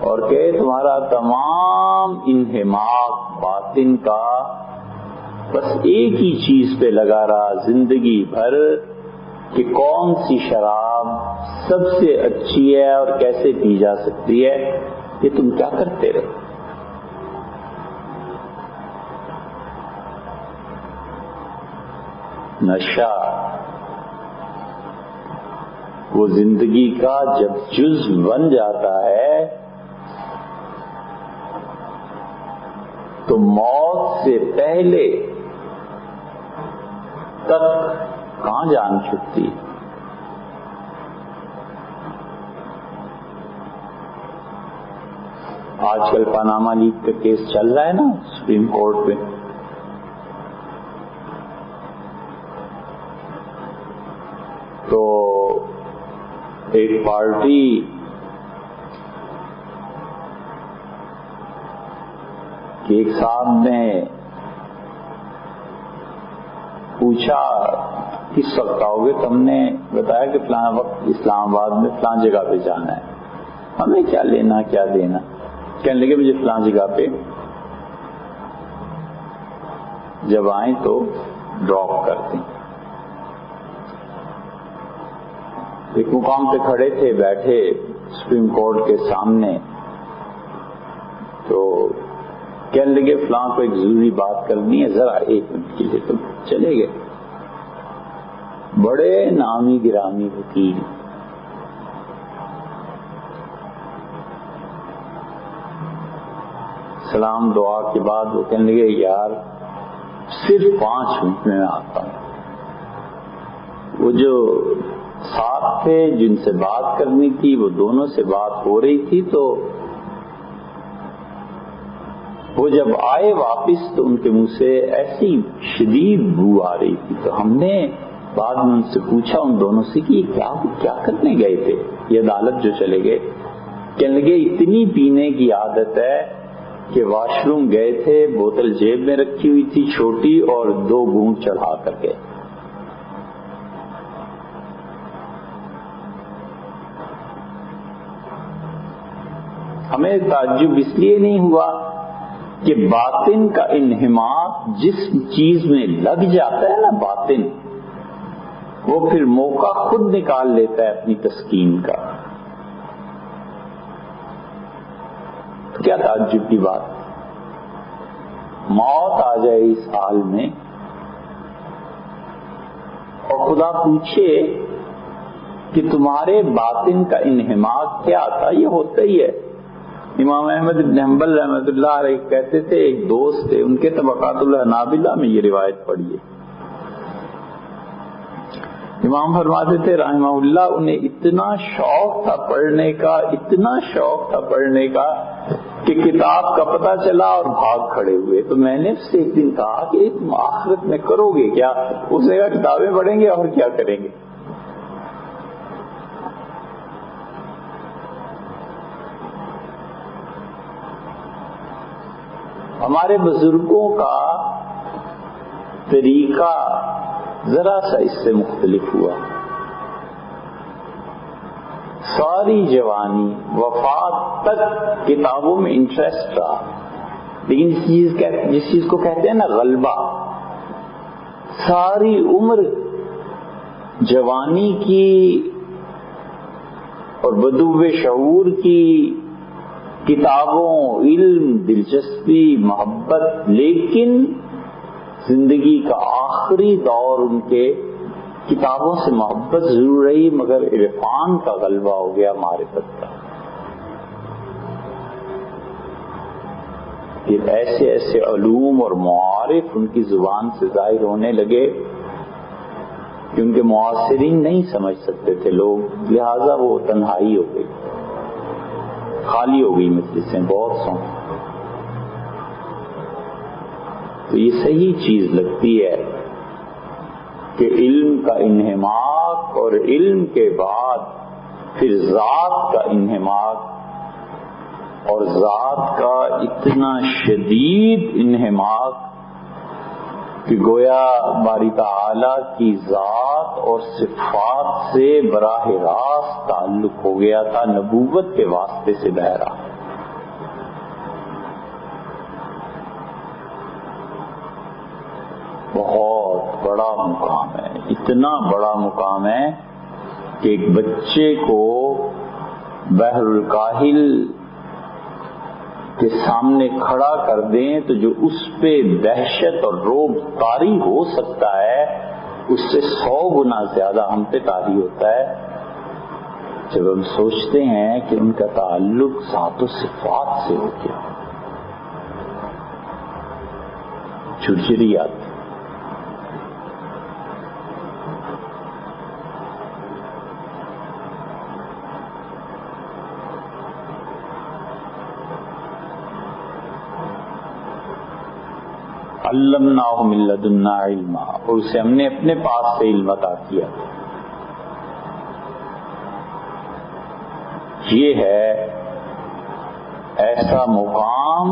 اور کہ تمہارا تمام انہماک باطن کا بس ایک ہی چیز پہ لگا رہا زندگی بھر کہ کون سی شراب سب سے اچھی ہے اور کیسے پی جا سکتی ہے. یہ تم کیا کرتے رہے؟ نشہ وہ زندگی کا جب جز بن جاتا ہے تو موت سے پہلے تک کہاں جان چھٹتی. آج کل پاناما لیک کا کیس چل رہا ہے نا سپریم کورٹ میں. تو ایک پارٹی کہ ایک صاحب نے پوچھا کس وقت آؤ گے، تو ہم نے بتایا کہ فلاں وقت اسلام آباد میں فلاں جگہ پہ جانا ہے. ہمیں کیا لینا کیا دینا. کہنے لگے مجھے فلاں جگہ پہ جب آئیں تو ڈراپ کر دیں. ایک مقام پہ کھڑے تھے بیٹھے سپریم کورٹ کے سامنے، تو کہنے لگے فلاں کو ایک ضروری بات کرنی ہے، ذرا 1 منٹ کے لیے. تو چلے گئے. بڑے نامی گرامی وکیل، سلام دعا کے بعد وہ کہنے لگے یار صرف 5 منٹ میں آتا ہوں. وہ جو ساتھ تھے جن سے بات کرنی تھی وہ دونوں سے بات ہو رہی تھی، تو وہ جب آئے واپس تو ان کے منہ سے ایسی شدید بو آ رہی تھی. تو ہم نے بعد میں ان سے پوچھا ان دونوں سے کہ کیا کرنے گئے تھے، یہ عدالت جو چلے گئے. کہنے لگے اتنی پینے کی عادت ہے کہ واش روم گئے تھے، بوتل جیب میں رکھی ہوئی تھی چھوٹی، اور 2 گھونٹ چڑھا کر گئے. ہمیں تعجب اس لیے نہیں ہوا کہ باطن کا انہماک جس چیز میں لگ جاتا ہے نا باطن، وہ پھر موقع خود نکال لیتا ہے اپنی تسکین کا. کیا تعجب کی بات. موت آ جائے اس حال میں اور خدا پوچھے کہ تمہارے باطن کا انہماک کیا تھا. یہ ہوتا ہی ہے. امام احمد بن حنبل رحمۃ اللہ علیہ کہتے تھے، ایک دوست تھے ان کے طبقات الحنابلہ میں یہ روایت پڑھی ہے. امام فرماتے تھے رحمہ اللہ انہیں اتنا شوق تھا پڑھنے کا، اتنا شوق تھا پڑھنے کا کہ کتاب کا پتہ چلا اور بھاگ کھڑے ہوئے. تو میں نے اس سے ایک دن کہا کہ تم آخرت میں کرو گے کیا؟ اس نے کہا کتابیں پڑھیں گے اور کیا کریں گے. ہمارے بزرگوں کا طریقہ ذرا سا اس سے مختلف ہوا. ساری جوانی وفات تک کتابوں میں انٹرسٹ رہا، لیکن جس چیز کو کہتے ہیں نا غلبہ، ساری عمر جوانی کی اور بدو شعور کی کتابوں، علم، دلچسپی، محبت، لیکن زندگی کا آخری دور ان کے کتابوں سے محبت ضرور رہی مگر عرفان کا غلبہ ہو گیا، معرفت کا. پھر ایسے ایسے علوم اور معارف ان کی زبان سے ظاہر ہونے لگے کہ ان کے معاصرین نہیں سمجھ سکتے تھے لوگ، لہذا وہ تنہائی ہو گئی، خالی ہو گئی مجلسیں بہت سو. تو یہ صحیح چیز لگتی ہے کہ علم کا انہماک اور علم کے بعد پھر ذات کا انہماک، اور ذات کا اتنا شدید انہماک کہ گویا باری تعالی کی ذات اور صفات سے براہ راست تعلق ہو گیا تھا، نبوت کے واسطے سے بہرا. بہت بڑا مقام ہے، اتنا بڑا مقام ہے کہ ایک بچے کو بحر الکاہل کے سامنے کھڑا کر دیں تو جو اس پہ دہشت اور رعب طاری ہو سکتا ہے اس سے 100 گنا زیادہ ہم پہ طاری ہوتا ہے جب ہم سوچتے ہیں کہ ان کا تعلق ذات و صفات سے ہو گیا. چرچری آتی. علمناہ من لدنا علما، اور اسے ہم نے اپنے پاس سے علم عطا کیا. یہ ہے ایسا مقام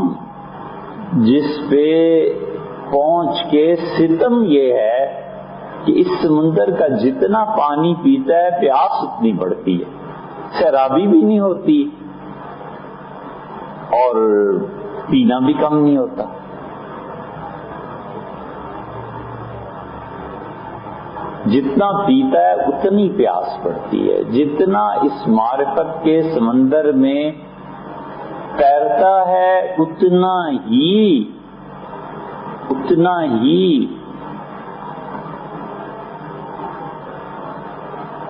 جس پہ پہنچ کے ستم یہ ہے کہ اس سمندر کا جتنا پانی پیتا ہے پیاس اتنی بڑھتی ہے، سیرابی بھی نہیں ہوتی اور پینا بھی کم نہیں ہوتا. جتنا پیتا ہے اتنی پیاس پڑتی ہے، جتنا اس معرفت کے سمندر میں تیرتا ہے اتنا ہی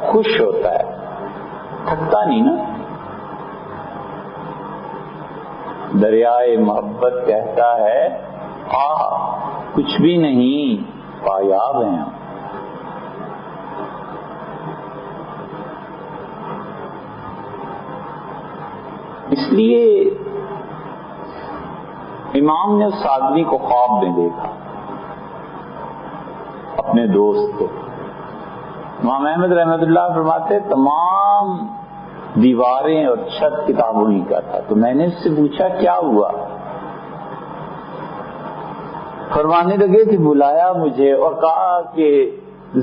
خوش ہوتا ہے، تھکتا نہیں نا. دریائے محبت کہتا ہے کچھ بھی نہیں، پایاب ہیں ہم. اس لیے امام نے اس آدمی کو خواب میں دیکھا، اپنے دوست کو. امام احمد رحمۃ اللہ فرماتے تمام دیواریں اور چھت کتابوں ہی کا تھا. تو میں نے اس سے پوچھا کیا ہوا؟ فرمانے لگے کہ بلایا مجھے اور کہا کہ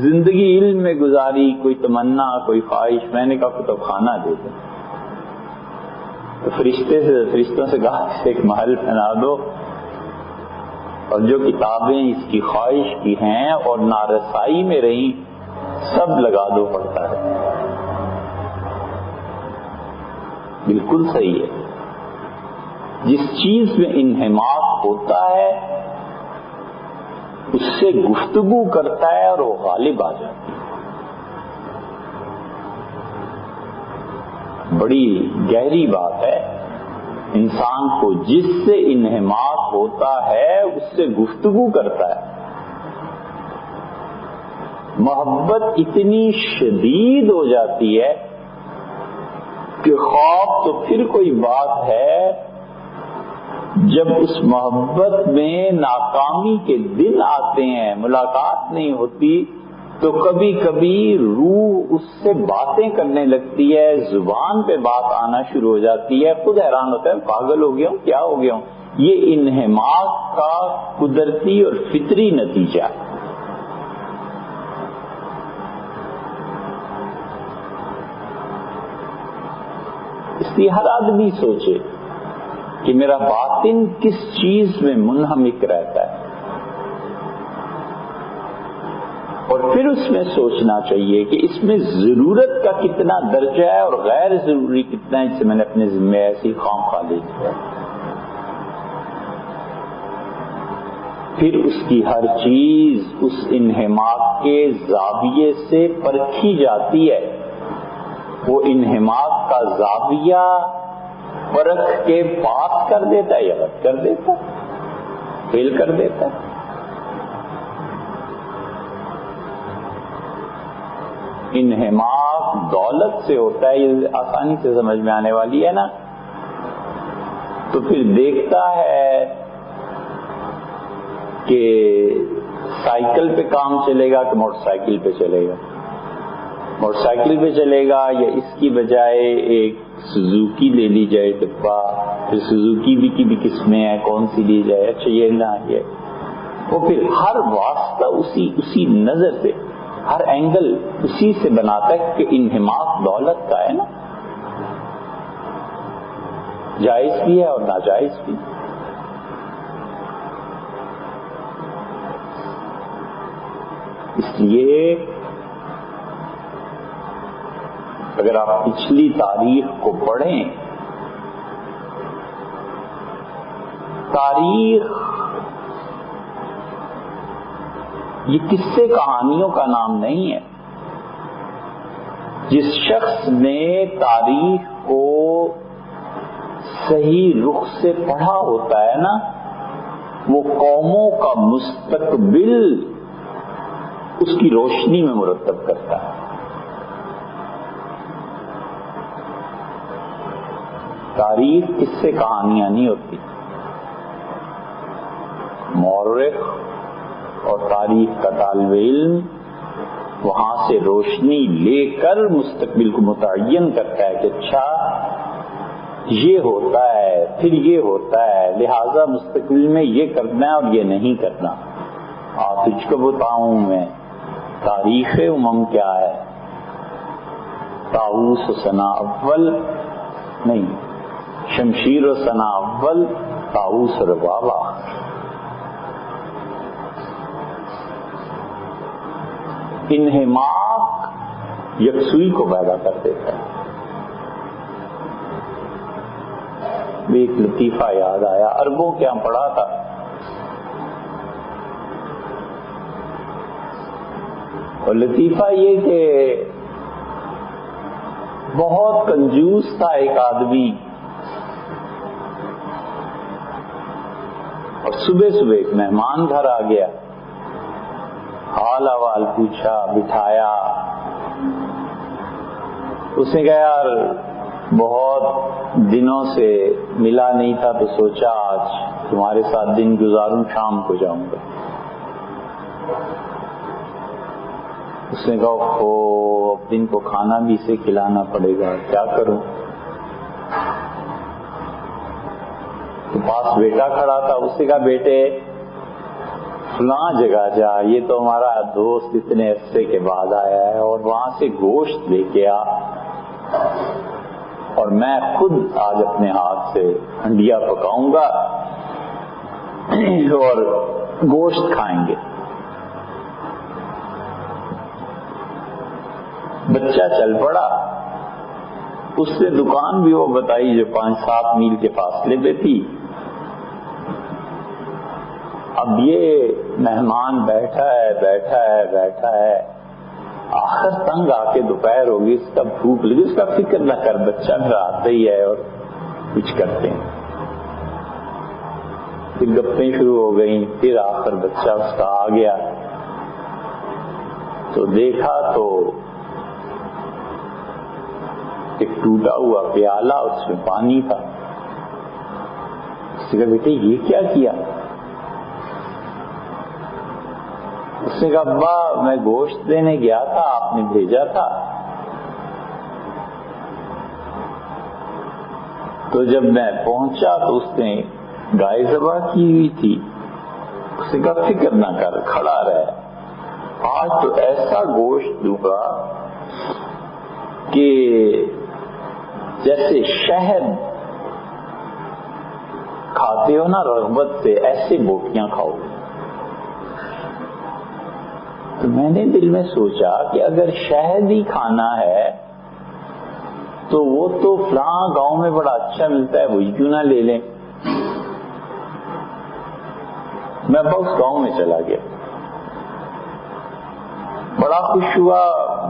زندگی علم میں گزاری، کوئی تمنا، کوئی خواہش. میں نے کہا کتب خانہ دے دو. تو فرشتوں سے کہا کہ ایک محل بنا دو اور جو کتابیں اس کی خواہش کی ہیں اور نارسائی میں رہیں سب لگا دو، پڑھتا ہے. بالکل صحیح ہے. جس چیز میں انہماک ہوتا ہے اس سے گفتگو کرتا ہے اور وہ غالب آ جاتی ہے. بڑی گہری بات ہے. انسان کو جس سے انہماک ہوتا ہے اس سے گفتگو کرتا ہے. محبت اتنی شدید ہو جاتی ہے کہ خواب تو پھر کوئی بات ہے، جب اس محبت میں ناکامی کے دن آتے ہیں، ملاقات نہیں ہوتی، تو کبھی کبھی روح اس سے باتیں کرنے لگتی ہے، زبان پہ بات آنا شروع ہو جاتی ہے. خود حیران ہوتا ہے پاگل ہو گیا ہوں، کیا ہو گیا ہوں. یہ انہماک کا قدرتی اور فطری نتیجہ ہے. اس لیے ہر آدمی سوچے کہ میرا باطن کس چیز میں منہمک رہتا ہے، اور پھر اس میں سوچنا چاہیے کہ اس میں ضرورت کا کتنا درجہ ہے اور غیر ضروری کتنا ہے، جسے میں نے اپنے ذمہ ایسی خام خواہ لے لیا. پھر اس کی ہر چیز اس انہماک کے زاویے سے پرکھی جاتی ہے. وہ انہماک کا زاویہ پرکھ کے پاس کر دیتا ہے یا رد کر دیتا ہے، فیل کر دیتا ہے. انہماک دولت سے ہوتا ہے، یہ آسانی سے سمجھ میں آنے والی ہے نا. تو پھر دیکھتا ہے کہ سائیکل پہ کام چلے گا کہ موٹر سائیکل پہ چلے گا. موٹر سائیکل پہ چلے گا یا اس کی بجائے ایک سوزوکی لے لی جائے ڈبہ. پھر سوزوکی کی بھی قسمیں ہیں، کون سی لی جائے، اچھا یہ نہ یہ. وہ پھر ہر واسطہ اسی نظر سے، ہر اینگل اسی سے بناتا ہے کہ انہماک دولت کا ہے نا، جائز بھی ہے اور ناجائز بھی. اس لیے اگر آپ پچھلی تاریخ کو پڑھیں، تاریخ یہ قصے کہانیوں کا نام نہیں ہے. جس شخص نے تاریخ کو صحیح رخ سے پڑھا ہوتا ہے نا، وہ قوموں کا مستقبل اس کی روشنی میں مرتب کرتا ہے. تاریخ کس سے کہانیاں نہیں ہوتی. مورخ اور تاریخ کا طالب علم وہاں سے روشنی لے کر مستقبل کو متعین کرتا ہے کہ اچھا یہ ہوتا ہے، پھر یہ ہوتا ہے، لہذا مستقبل میں یہ کرنا ہے اور یہ نہیں کرنا. تجھ کو بتاؤں میں تاریخ امم کیا ہے؟ طاؤوس و ثنا اول نہیں، شمشیر و ثنا اول، طاؤوس و رباب آخر. انہماک یکسوئی کو پیدا کر دیتا ہے. ایک لطیفہ یاد آیا، عربوں کے یہاں پڑھا تھا. اور لطیفہ یہ کہ بہت کنجوس تھا ایک آدمی، اور صبح صبح ایک مہمان گھر آ گیا، حال احوال پوچھا، بٹھایا. اس نے کہا یار بہت دنوں سے ملا نہیں تھا تو سوچا آج تمہارے ساتھ دن گزاروں، شام کو جاؤں گا. اس نے کہا اب دن کو کھانا بھی اسے کھلانا پڑے گا، کیا کروں؟ تو پاس بیٹا کھڑا تھا. اس نے کہا بیٹے فلاں جگہ جا، یہ تو ہمارا دوست اتنے عرصے کے بعد آیا ہے، اور وہاں سے گوشت لے کے آ، اور میں خود آج اپنے ہاتھ سے ہنڈیا پکاؤں گا اور گوشت کھائیں گے. بچہ چل پڑا. اس نے دکان بھی وہ بتائی جو 5-7 میل کے فاصلے پہ تھی. اب یہ مہمان بیٹھا ہے، آخر تنگ آ کے دوپہر ہوگی، اس کا بھوک لگی، اس کا فکر نہ کر، بچہ گھر آتا ہی ہے اور کچھ کرتے ہیں. پھر گپیں شروع ہو گئیں. پھر آخر بچہ اس کا آ گیا تو دیکھا تو ایک ٹوٹا ہوا پیالہ، اس میں پانی تھا. اس نے کہا بیٹے یہ کیا کیا؟ اس نے کہا ابا میں گوشت لینے گیا تھا، آپ نے بھیجا تھا. تو جب میں پہنچا تو اس نے گائے ذبح کی ہوئی تھی. اس نے کہا فکر نہ کر، کھڑا رہے، آج تو ایسا گوشت دوں گا کہ جیسے شہد کھاتے ہو نا رغبت سے، ایسے بوٹیاں کھاؤ. تو میں نے دل میں سوچا کہ اگر شہد ہی کھانا ہے تو وہ تو فلاں گاؤں میں بڑا اچھا ملتا ہے، وہی کیوں نہ لے لیں. میں بس گاؤں میں چلا گیا. بڑا خوش ہوا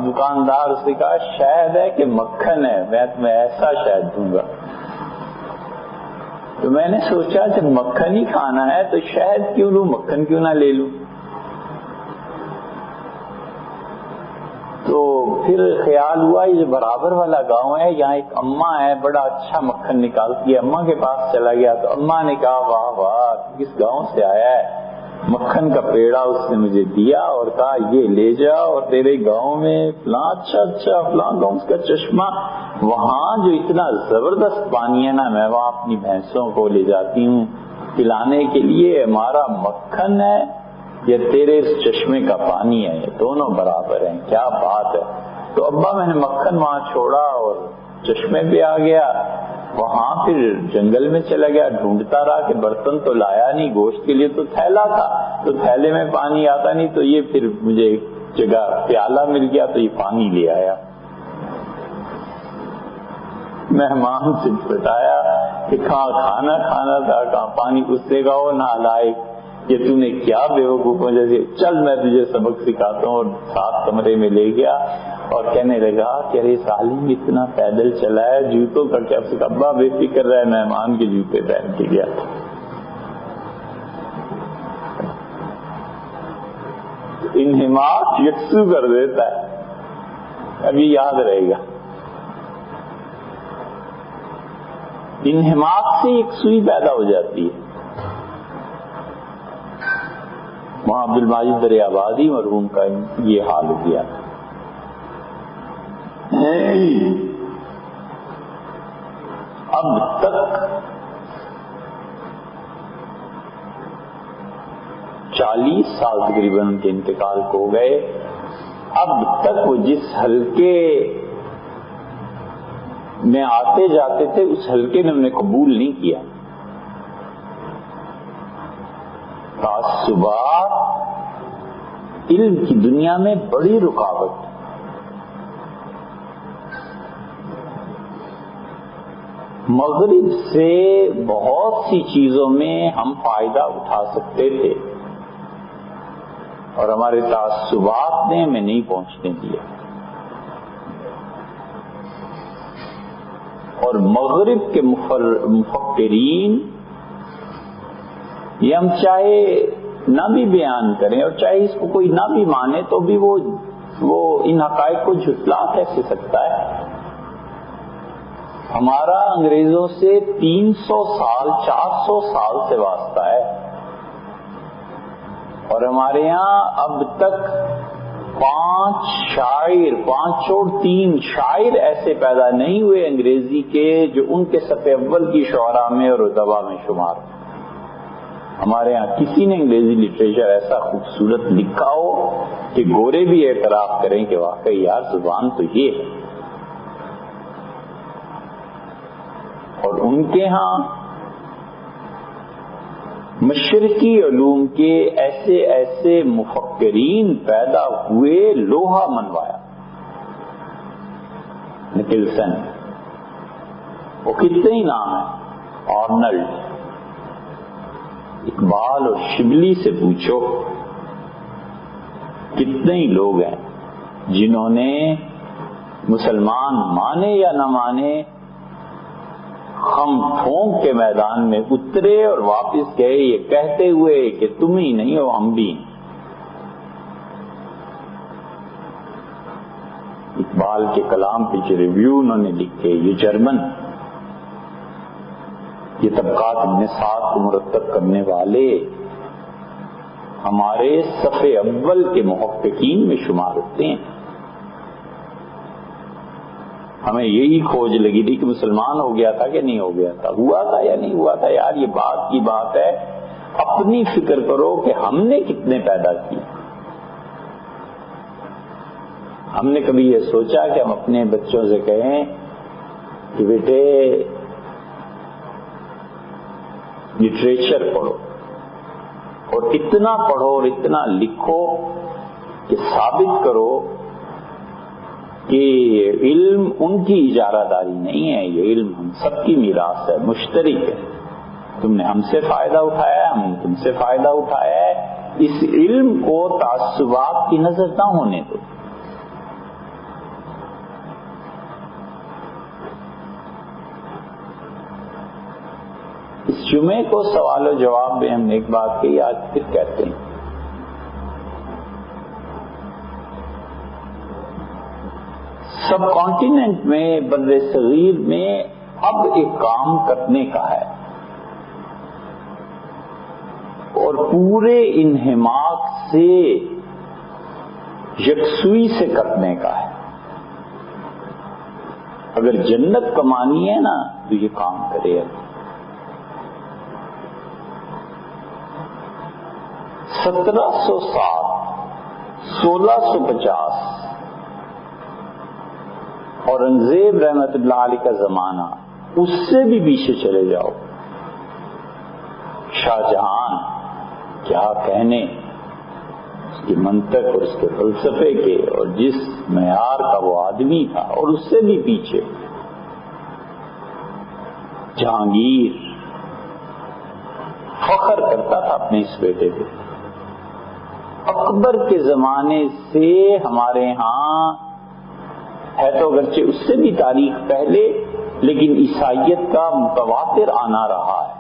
دکاندار. اس نے کہا شہد ہے کہ مکھن ہے؟ میں تمہیں ایسا شہد دوں گا. تو میں نے سوچا جب مکھن ہی کھانا ہے تو شہد کیوں لوں، مکھن کیوں نہ لے لوں. تو پھر خیال ہوا یہ برابر والا گاؤں ہے، یہاں ایک اماں ہے، بڑا اچھا مکھن نکالتی ہے. اماں کے پاس چلا گیا تو اماں نے کہا واہ واہ کس گاؤں سے آیا ہے. مکھن کا پیڑا اس نے مجھے دیا اور کہا یہ لے جا، اور تیرے گاؤں میں فلاں اچھا فلاں گاؤں کا چشمہ، وہاں جو اتنا زبردست پانی ہے نا، میں وہاں اپنی بھینسوں کو لے جاتی ہوں پلانے کے لیے. ہمارا مکھن ہے یا تیرے اس چشمے کا پانی ہے، یہ دونوں برابر ہیں، کیا بات ہے. تو ابا میں نے مکھن وہاں چھوڑا اور چشمے پہ آ گیا. وہاں پھر جنگل میں چلا گیا، ڈھونڈتا رہا کہ برتن تو لایا نہیں، گوشت کے لیے تو تھیلا تھا، تو تھیلے میں پانی آتا نہیں، تو یہ پھر مجھے ایک جگہ پیالہ مل گیا تو یہ پانی لے آیا. مہمان سے بتایا کہ کہاں کھانا تھا، کہاں پانی. اس سے کہا نالائق کہ تو نے کیا بیوقوفوں جیسے، چل میں تجھے سبق سکھاتا ہوں، اور ساتھ کمرے میں لے گیا اور کہنے لگا کہ ارے سالم اتنا پیدل چلا ہے، جوتوں کا کیا فکر، ابا بے فکر رہا ہے، مہمان کے جوتے پہن کے گیا. انہماک یکسو کر دیتا ہے، ابھی یاد رہے گا. انہماک سے یکسوئی پیدا ہو جاتی ہے. وہاں عبد الماجد دریابادی مرحوم کا یہ حال ہو گیا. اب تک 40 سال تقریباً ان کے انتقال کو ہو گئے. اب تک وہ جس حلقے میں آتے جاتے تھے اس حلقے نے انہیں قبول نہیں کیا. تعصبات علم کی دنیا میں بڑی رکاوٹ. مغرب سے بہت سی چیزوں میں ہم فائدہ اٹھا سکتے تھے اور ہمارے تعصبات نے ہمیں نہیں پہنچنے دیا. اور مغرب کے مفکرین یہ ہم چاہے نہ بھی بیان کریں اور چاہے اس کو کوئی نہ بھی مانے تو بھی وہ ان حقائق کو جھٹلا کیسے سکتا ہے. ہمارا انگریزوں سے 300 سال 400 سال سے واسطہ ہے اور ہمارے یہاں اب تک 5 اور 3 شاعر ایسے پیدا نہیں ہوئے انگریزی کے جو ان کے صف اول کی شعراء میں اور ادبا میں شمار. ہمارے ہاں کسی نے انگریزی لٹریچر ایسا خوبصورت لکھا ہو کہ گورے بھی اعتراف کریں کہ واقعی یار زبان تو یہ ہے. اور ان کے ہاں مشرقی علوم کے ایسے ایسے مفکرین پیدا ہوئے، لوہا منوایا. نکلسن، وہ کتنے ہی نام ہیں، آرنلڈ، اقبال اور شبلی سے پوچھو کتنے ہی لوگ ہیں جنہوں نے مسلمان مانے یا نہ مانے ہم پھونک کے میدان میں اترے اور واپس گئے یہ کہتے ہوئے کہ تم ہی نہیں ہو ہم بھی. اقبال کے کلام پہ جو ریویو انہوں نے لکھے، یہ جرمن، یہ طبقات ابن سعد کو مرتب کرنے والے ہمارے صف اول کے محققین میں شمار ہوتے ہیں. ہمیں یہی کھوج لگی تھی کہ مسلمان ہو گیا تھا کہ نہیں ہو گیا تھا، ہوا تھا یا نہیں ہوا تھا. یار یہ بات کی بات ہے، اپنی فکر کرو کہ ہم نے کتنے پیدا کیے. ہم نے کبھی یہ سوچا کہ ہم اپنے بچوں سے کہیں کہ بیٹے لٹریچر پڑھو اور اتنا پڑھو اور اتنا لکھو کہ ثابت کرو کہ علم ان کی اجارہ داری نہیں ہے، یہ علم ہم سب کی میراث ہے، مشترک ہے. تم نے ہم سے فائدہ اٹھایا ہے، ہم نے تم سے فائدہ اٹھایا ہے. اس علم کو تعصبات کی نظر نہ ہونے دو. اس جمعے کو سوال و جواب میں ہم نے ایک بات کہی، آج پھر کہتے ہیں. سب کانٹیننٹ میں، بر صغیر میں اب ایک کام کرنے کا ہے اور پورے انہماک سے یکسوئی سے کرنے کا ہے. اگر جنت کمانی ہے نا تو یہ کام کرے. 1707 1650 اورنگزیب رحمت اللہ علیہ کا زمانہ، اس سے بھی پیچھے چلے جاؤ، شاہ جہان کیا کہنے اس کی منطق اور اس کے فلسفے کے اور جس معیار کا وہ آدمی تھا، اور اس سے بھی پیچھے جہانگیر، فخر کرتا تھا اپنے اس بیٹے پہ. اکبر کے زمانے سے ہمارے ہاں ہے تو اگرچہ اس سے بھی تاریخ پہلے، لیکن عیسائیت کا متواتر آنا رہا ہے.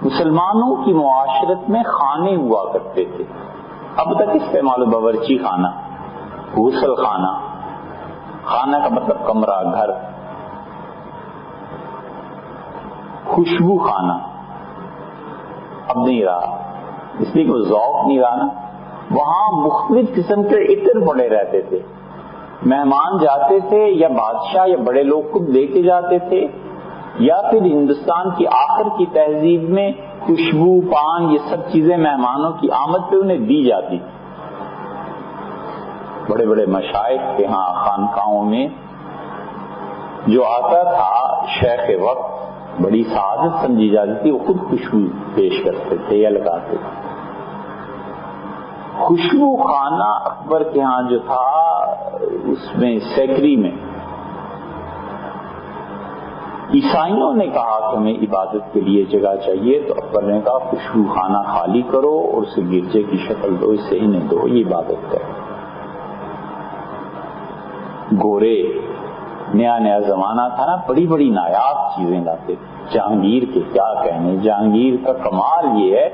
مسلمانوں کی معاشرت میں خانے ہوا کرتے تھے، اب تک استعمال باورچی خانہ، غسل خانہ، خانہ کا مطلب کمرہ، گھر، خوشبو خانہ اب نہیں رہا، اس لیے کہ وہ ذوق نہیں رہا نا. وہاں مختلف قسم کے عطر پڑے رہتے تھے، مہمان جاتے تھے یا بادشاہ یا بڑے لوگ خود لے کے جاتے تھے، یا پھر ہندوستان کی آخر کی تہذیب میں خوشبو، پان، یہ سب چیزیں مہمانوں کی آمد پہ انہیں دی جاتی تھی. بڑے بڑے مشائخ کے ہاں خانقاہوں میں جو آتا تھا شیخ وقت بڑی سعادت سمجھی جاتی تھی، وہ خود خوشبو پیش کرتے تھے یا لگاتے تھے. خوشبو خانہ اکبر کے ہاں جو تھا اس میں سیکری میں عیسائیوں نے کہا کہ ہمیں عبادت کے لیے جگہ چاہیے، تو اکبر نے کہا خوشبو خانہ خالی کرو اور اسے گرجے کی شکل دو، اسے انہیں دو، یہ عبادت کرو. گورے، نیا نیا زمانہ تھا نا، بڑی بڑی نایاب چیزیں لاتے. جہانگیر کے کیا کہنے، جہانگیر کا کمال یہ ہے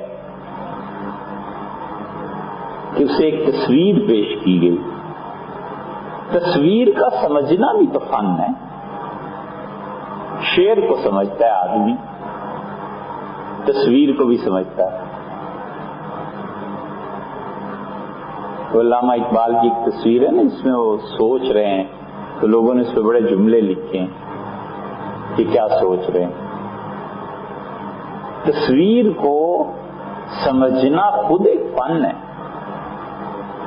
کہ اسے ایک تصویر پیش کی گئی. تصویر کا سمجھنا بھی تو فن ہے. شعر کو سمجھتا ہے آدمی، تصویر کو بھی سمجھتا ہے. تو علامہ اقبال کی ایک تصویر ہے نا، اس میں وہ سوچ رہے ہیں، تو لوگوں نے اس پہ بڑے جملے لکھے ہیں کہ کیا سوچ رہے ہیں. تصویر کو سمجھنا خود ایک فن ہے.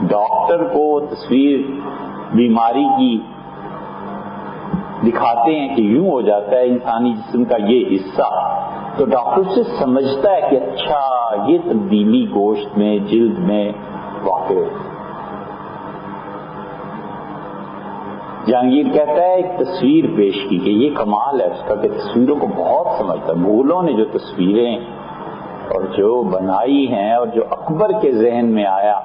ڈاکٹر کو تصویر بیماری کی دکھاتے ہیں کہ یوں ہو جاتا ہے انسانی جسم کا یہ حصہ، تو ڈاکٹر سے سمجھتا ہے کہ اچھا یہ تبدیلی گوشت میں، جلد میں واقع ہے. جہانگیر کہتا ہے ایک تصویر پیش کی کہ یہ کمال ہے اس کا کہ تصویروں کو بہت سمجھتا ہے. مغلوں نے جو تصویریں اور جو بنائی ہیں اور جو اکبر کے ذہن میں آیا،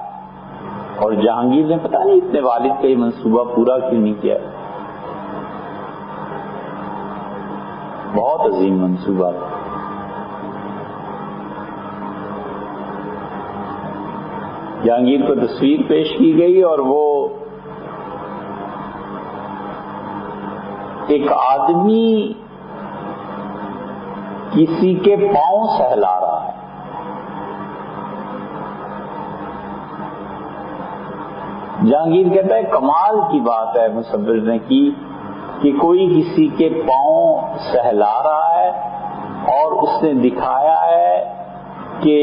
اور جہانگیر نے پتہ نہیں اتنے والد کا یہ منصوبہ پورا کیوں نہیں کیا. بہت عظیم منصوبہ تھا. جہانگیر کو تصویر پیش کی گئی اور وہ ایک آدمی کسی کے پاؤں سہلا رہا ہے. جہانگیر کہتا ہے کمال کی بات ہے مصور نے کی کہ کوئی کسی کے پاؤں سہلا رہا ہے اور اس نے دکھایا ہے کہ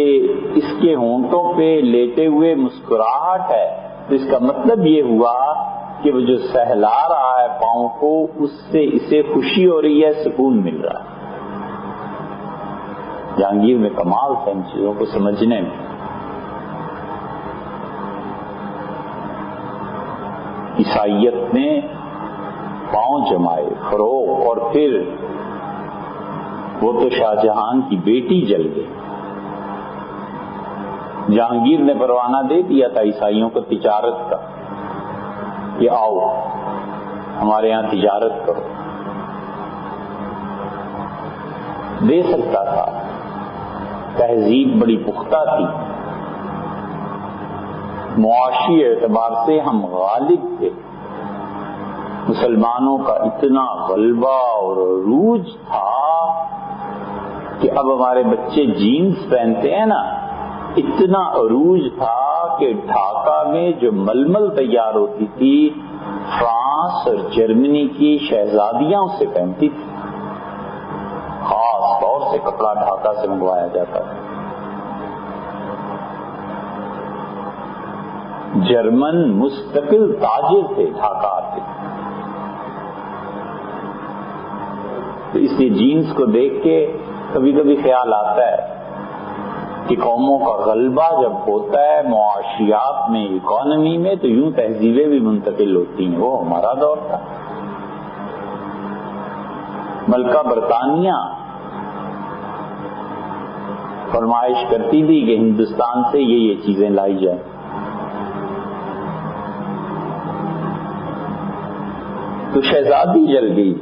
اس کے ہونٹوں پہ لیٹے ہوئے مسکراہٹ ہے. تو اس کا مطلب یہ ہوا کہ وہ جو سہلا رہا ہے پاؤں کو، اس سے اسے خوشی ہو رہی ہے، سکون مل رہا ہے. جہانگیر میں کمال تھا ان چیزوں کو سمجھنے میں. عیسائیت نے پاؤں جمائے، فروغ، اور پھر وہ تو شاہ جہان کی بیٹی جل گئی. جہانگیر نے پروانہ دے دیا تھا عیسائیوں کو تجارت کا کہ آؤ ہمارے یہاں تجارت کرو. دے سکتا تھا، تہذیب بڑی پختہ تھی، معاشی اعتبار سے ہم غالب تھے. مسلمانوں کا اتنا غلبہ اور عروج تھا کہ اب ہمارے بچے جینز پہنتے ہیں نا، اتنا عروج تھا کہ ڈھاکہ میں جو ململ تیار ہوتی تھی فرانس اور جرمنی کی شہزادیاں اسے پہنتی تھی. خاص طور سے کپڑا ڈھاکہ سے منگوایا جاتا تھا. جرمن مستقل تاجر تھے ڈھاکہ آتے. تو اس لیے جینز کو دیکھ کے کبھی کبھی خیال آتا ہے کہ قوموں کا غلبہ جب ہوتا ہے معاشیات میں، اکانومی میں، تو یوں تہذیبیں بھی منتقل ہوتی ہیں. وہ ہمارا دور تھا. ملکہ برطانیہ فرمائش کرتی تھی کہ ہندوستان سے یہ چیزیں لائی جائیں. تو شہزادی جل گئی.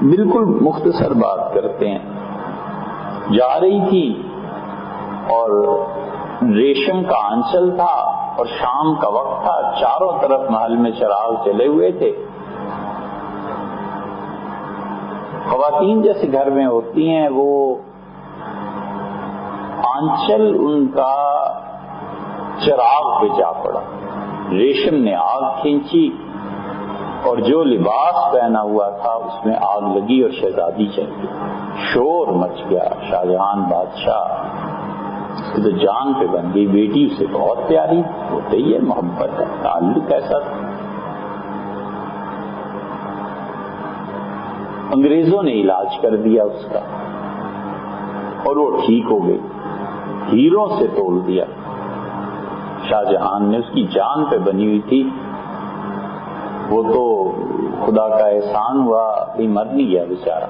بالکل مختصر بات کرتے ہیں. جا رہی تھی اور ریشم کا آنچل تھا اور شام کا وقت تھا، چاروں طرف محل میں چراغ چلے ہوئے تھے. خواتین جیسے گھر میں ہوتی ہیں وہ آنچل ان کا چراغ پہ جا پڑا. ریشم نے آگ کھینچی اور جو لباس پہنا ہوا تھا اس میں آگ لگی اور شہزادی چل گئی. شور مچ گیا. شاہجہان بادشاہ اس کی تو جان پہ بن گئی. بیٹی اسے بہت پیاری ہوتی ہے، محبت کا تعلق ایسا تھا. انگریزوں نے علاج کر دیا اس کا اور وہ ٹھیک ہو گئی. ہیروں سے تول دیا. شاہجہان نے، اس کی جان پہ بنی ہوئی تھی. وہ تو خدا کا احسان ہوا کہیں مر نہیں گیا بیچارہ.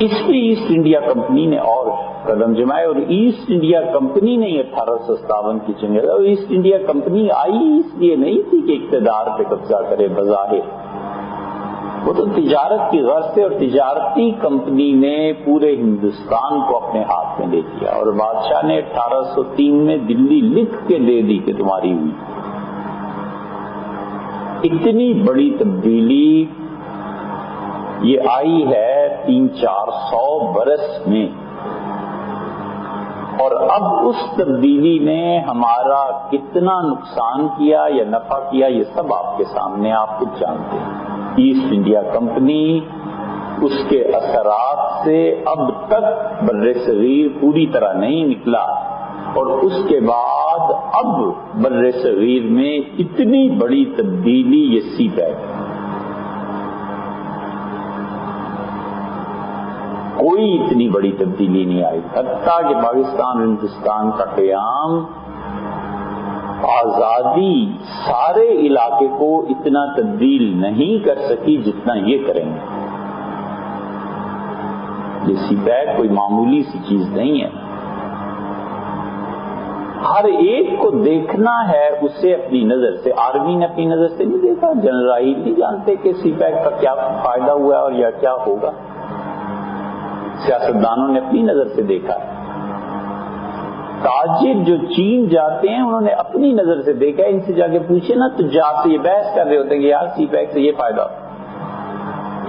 اس پہ ایسٹ انڈیا کمپنی نے اور قدم جمائے اور ایسٹ انڈیا کمپنی نے 1857 کی جنگ. اور ایسٹ انڈیا کمپنی آئی اس لیے نہیں تھی کہ اقتدار پہ قبضہ کرے بظاہر، وہ تو تجارت کی غرض سے، اور تجارتی کمپنی نے پورے ہندوستان کو اپنے ہاتھ میں لے لیا. اور بادشاہ نے 1803 میں دلی لکھ کے دے دی کہ تمہاری ہوئی. اتنی بڑی تبدیلی یہ آئی ہے 300-400 برس میں. اور اب اس تبدیلی نے ہمارا کتنا نقصان کیا یا نفع کیا یہ سب آپ کے سامنے، آپ کچھ جانتے ہیں. ایسٹ انڈیا کمپنی، اس کے اثرات سے اب تک بر صغیر پوری طرح نہیں نکلا. اور اس کے بعد اب بر صغیر میں اتنی بڑی تبدیلی یہ سی پیک، کوئی اتنی بڑی تبدیلی نہیں آئی. حتیٰ کہ پاکستان اور ہندوستان کا قیام، آزادی سارے علاقے کو اتنا تبدیل نہیں کر سکی جتنا یہ کریں گے. یہ سی پیک کوئی معمولی سی چیز نہیں ہے. ہر ایک کو دیکھنا ہے اسے اپنی نظر سے. آرمی نے اپنی نظر سے نہیں دیکھا، جنرل نہیں جانتے کہ سی پیک کا کیا فائدہ ہوا ہے اور یا کیا ہوگا. سیاستدانوں نے اپنی نظر سے دیکھا. تاجر جو چین جاتے ہیں انہوں نے اپنی نظر سے دیکھا. ان سے جا کے پوچھے نا تو جا سے یہ بحث کر رہے ہوتے ہیں کہ یار سی پیک سے یہ فائدہ.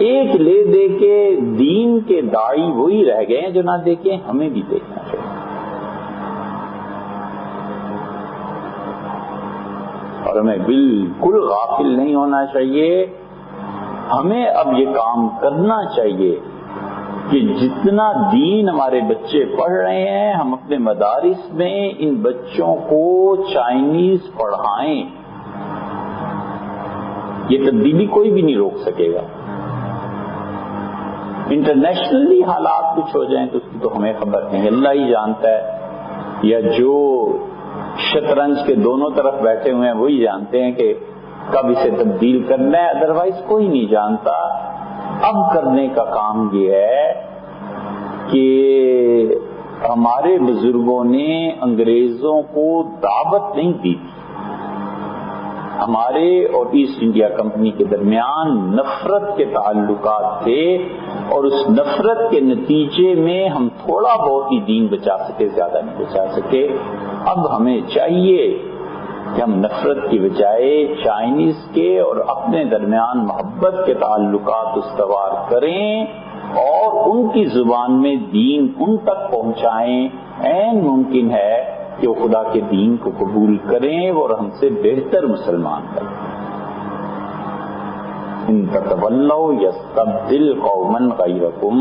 ایک لے دے کے دین کے داعی وہی رہ گئے ہیں جو نہ دیکھیں. ہمیں بھی دیکھنا چاہیے. اور ہمیں بالکل غافل نہیں ہونا چاہیے. ہمیں اب یہ کام کرنا چاہیے کہ جتنا دین ہمارے بچے پڑھ رہے ہیں ہم اپنے مدارس میں ان بچوں کو چائنیز پڑھائیں. یہ تبدیلی کوئی بھی نہیں روک سکے گا. انٹرنیشنلی حالات کچھ ہو جائیں تو اس کی تو ہمیں خبر نہیں، اللہ ہی جانتا ہے. یا جو شطرنج کے دونوں طرف بیٹھے ہوئے ہیں وہی جانتے ہیں کہ کب اسے تبدیل کرنا ہے، ادروائز کوئی نہیں جانتا. اب کرنے کا کام یہ ہے کہ ہمارے بزرگوں نے انگریزوں کو دعوت نہیں دی تھی. ہمارے اور ایسٹ انڈیا کمپنی کے درمیان نفرت کے تعلقات تھے اور اس نفرت کے نتیجے میں ہم تھوڑا بہت ہی دین بچا سکے، زیادہ نہیں بچا سکے. اب ہمیں چاہیے کہ ہم نفرت کی بجائے چائنیز کے اور اپنے درمیان محبت کے تعلقات استوار کریں اور ان کی زبان میں دین ان تک پہنچائیں. عین ممکن ہے کہ وہ خدا کے دین کو قبول کریں اور ہم سے بہتر مسلمان کریں. ان تتولوا یستبدل قوما غیرکم،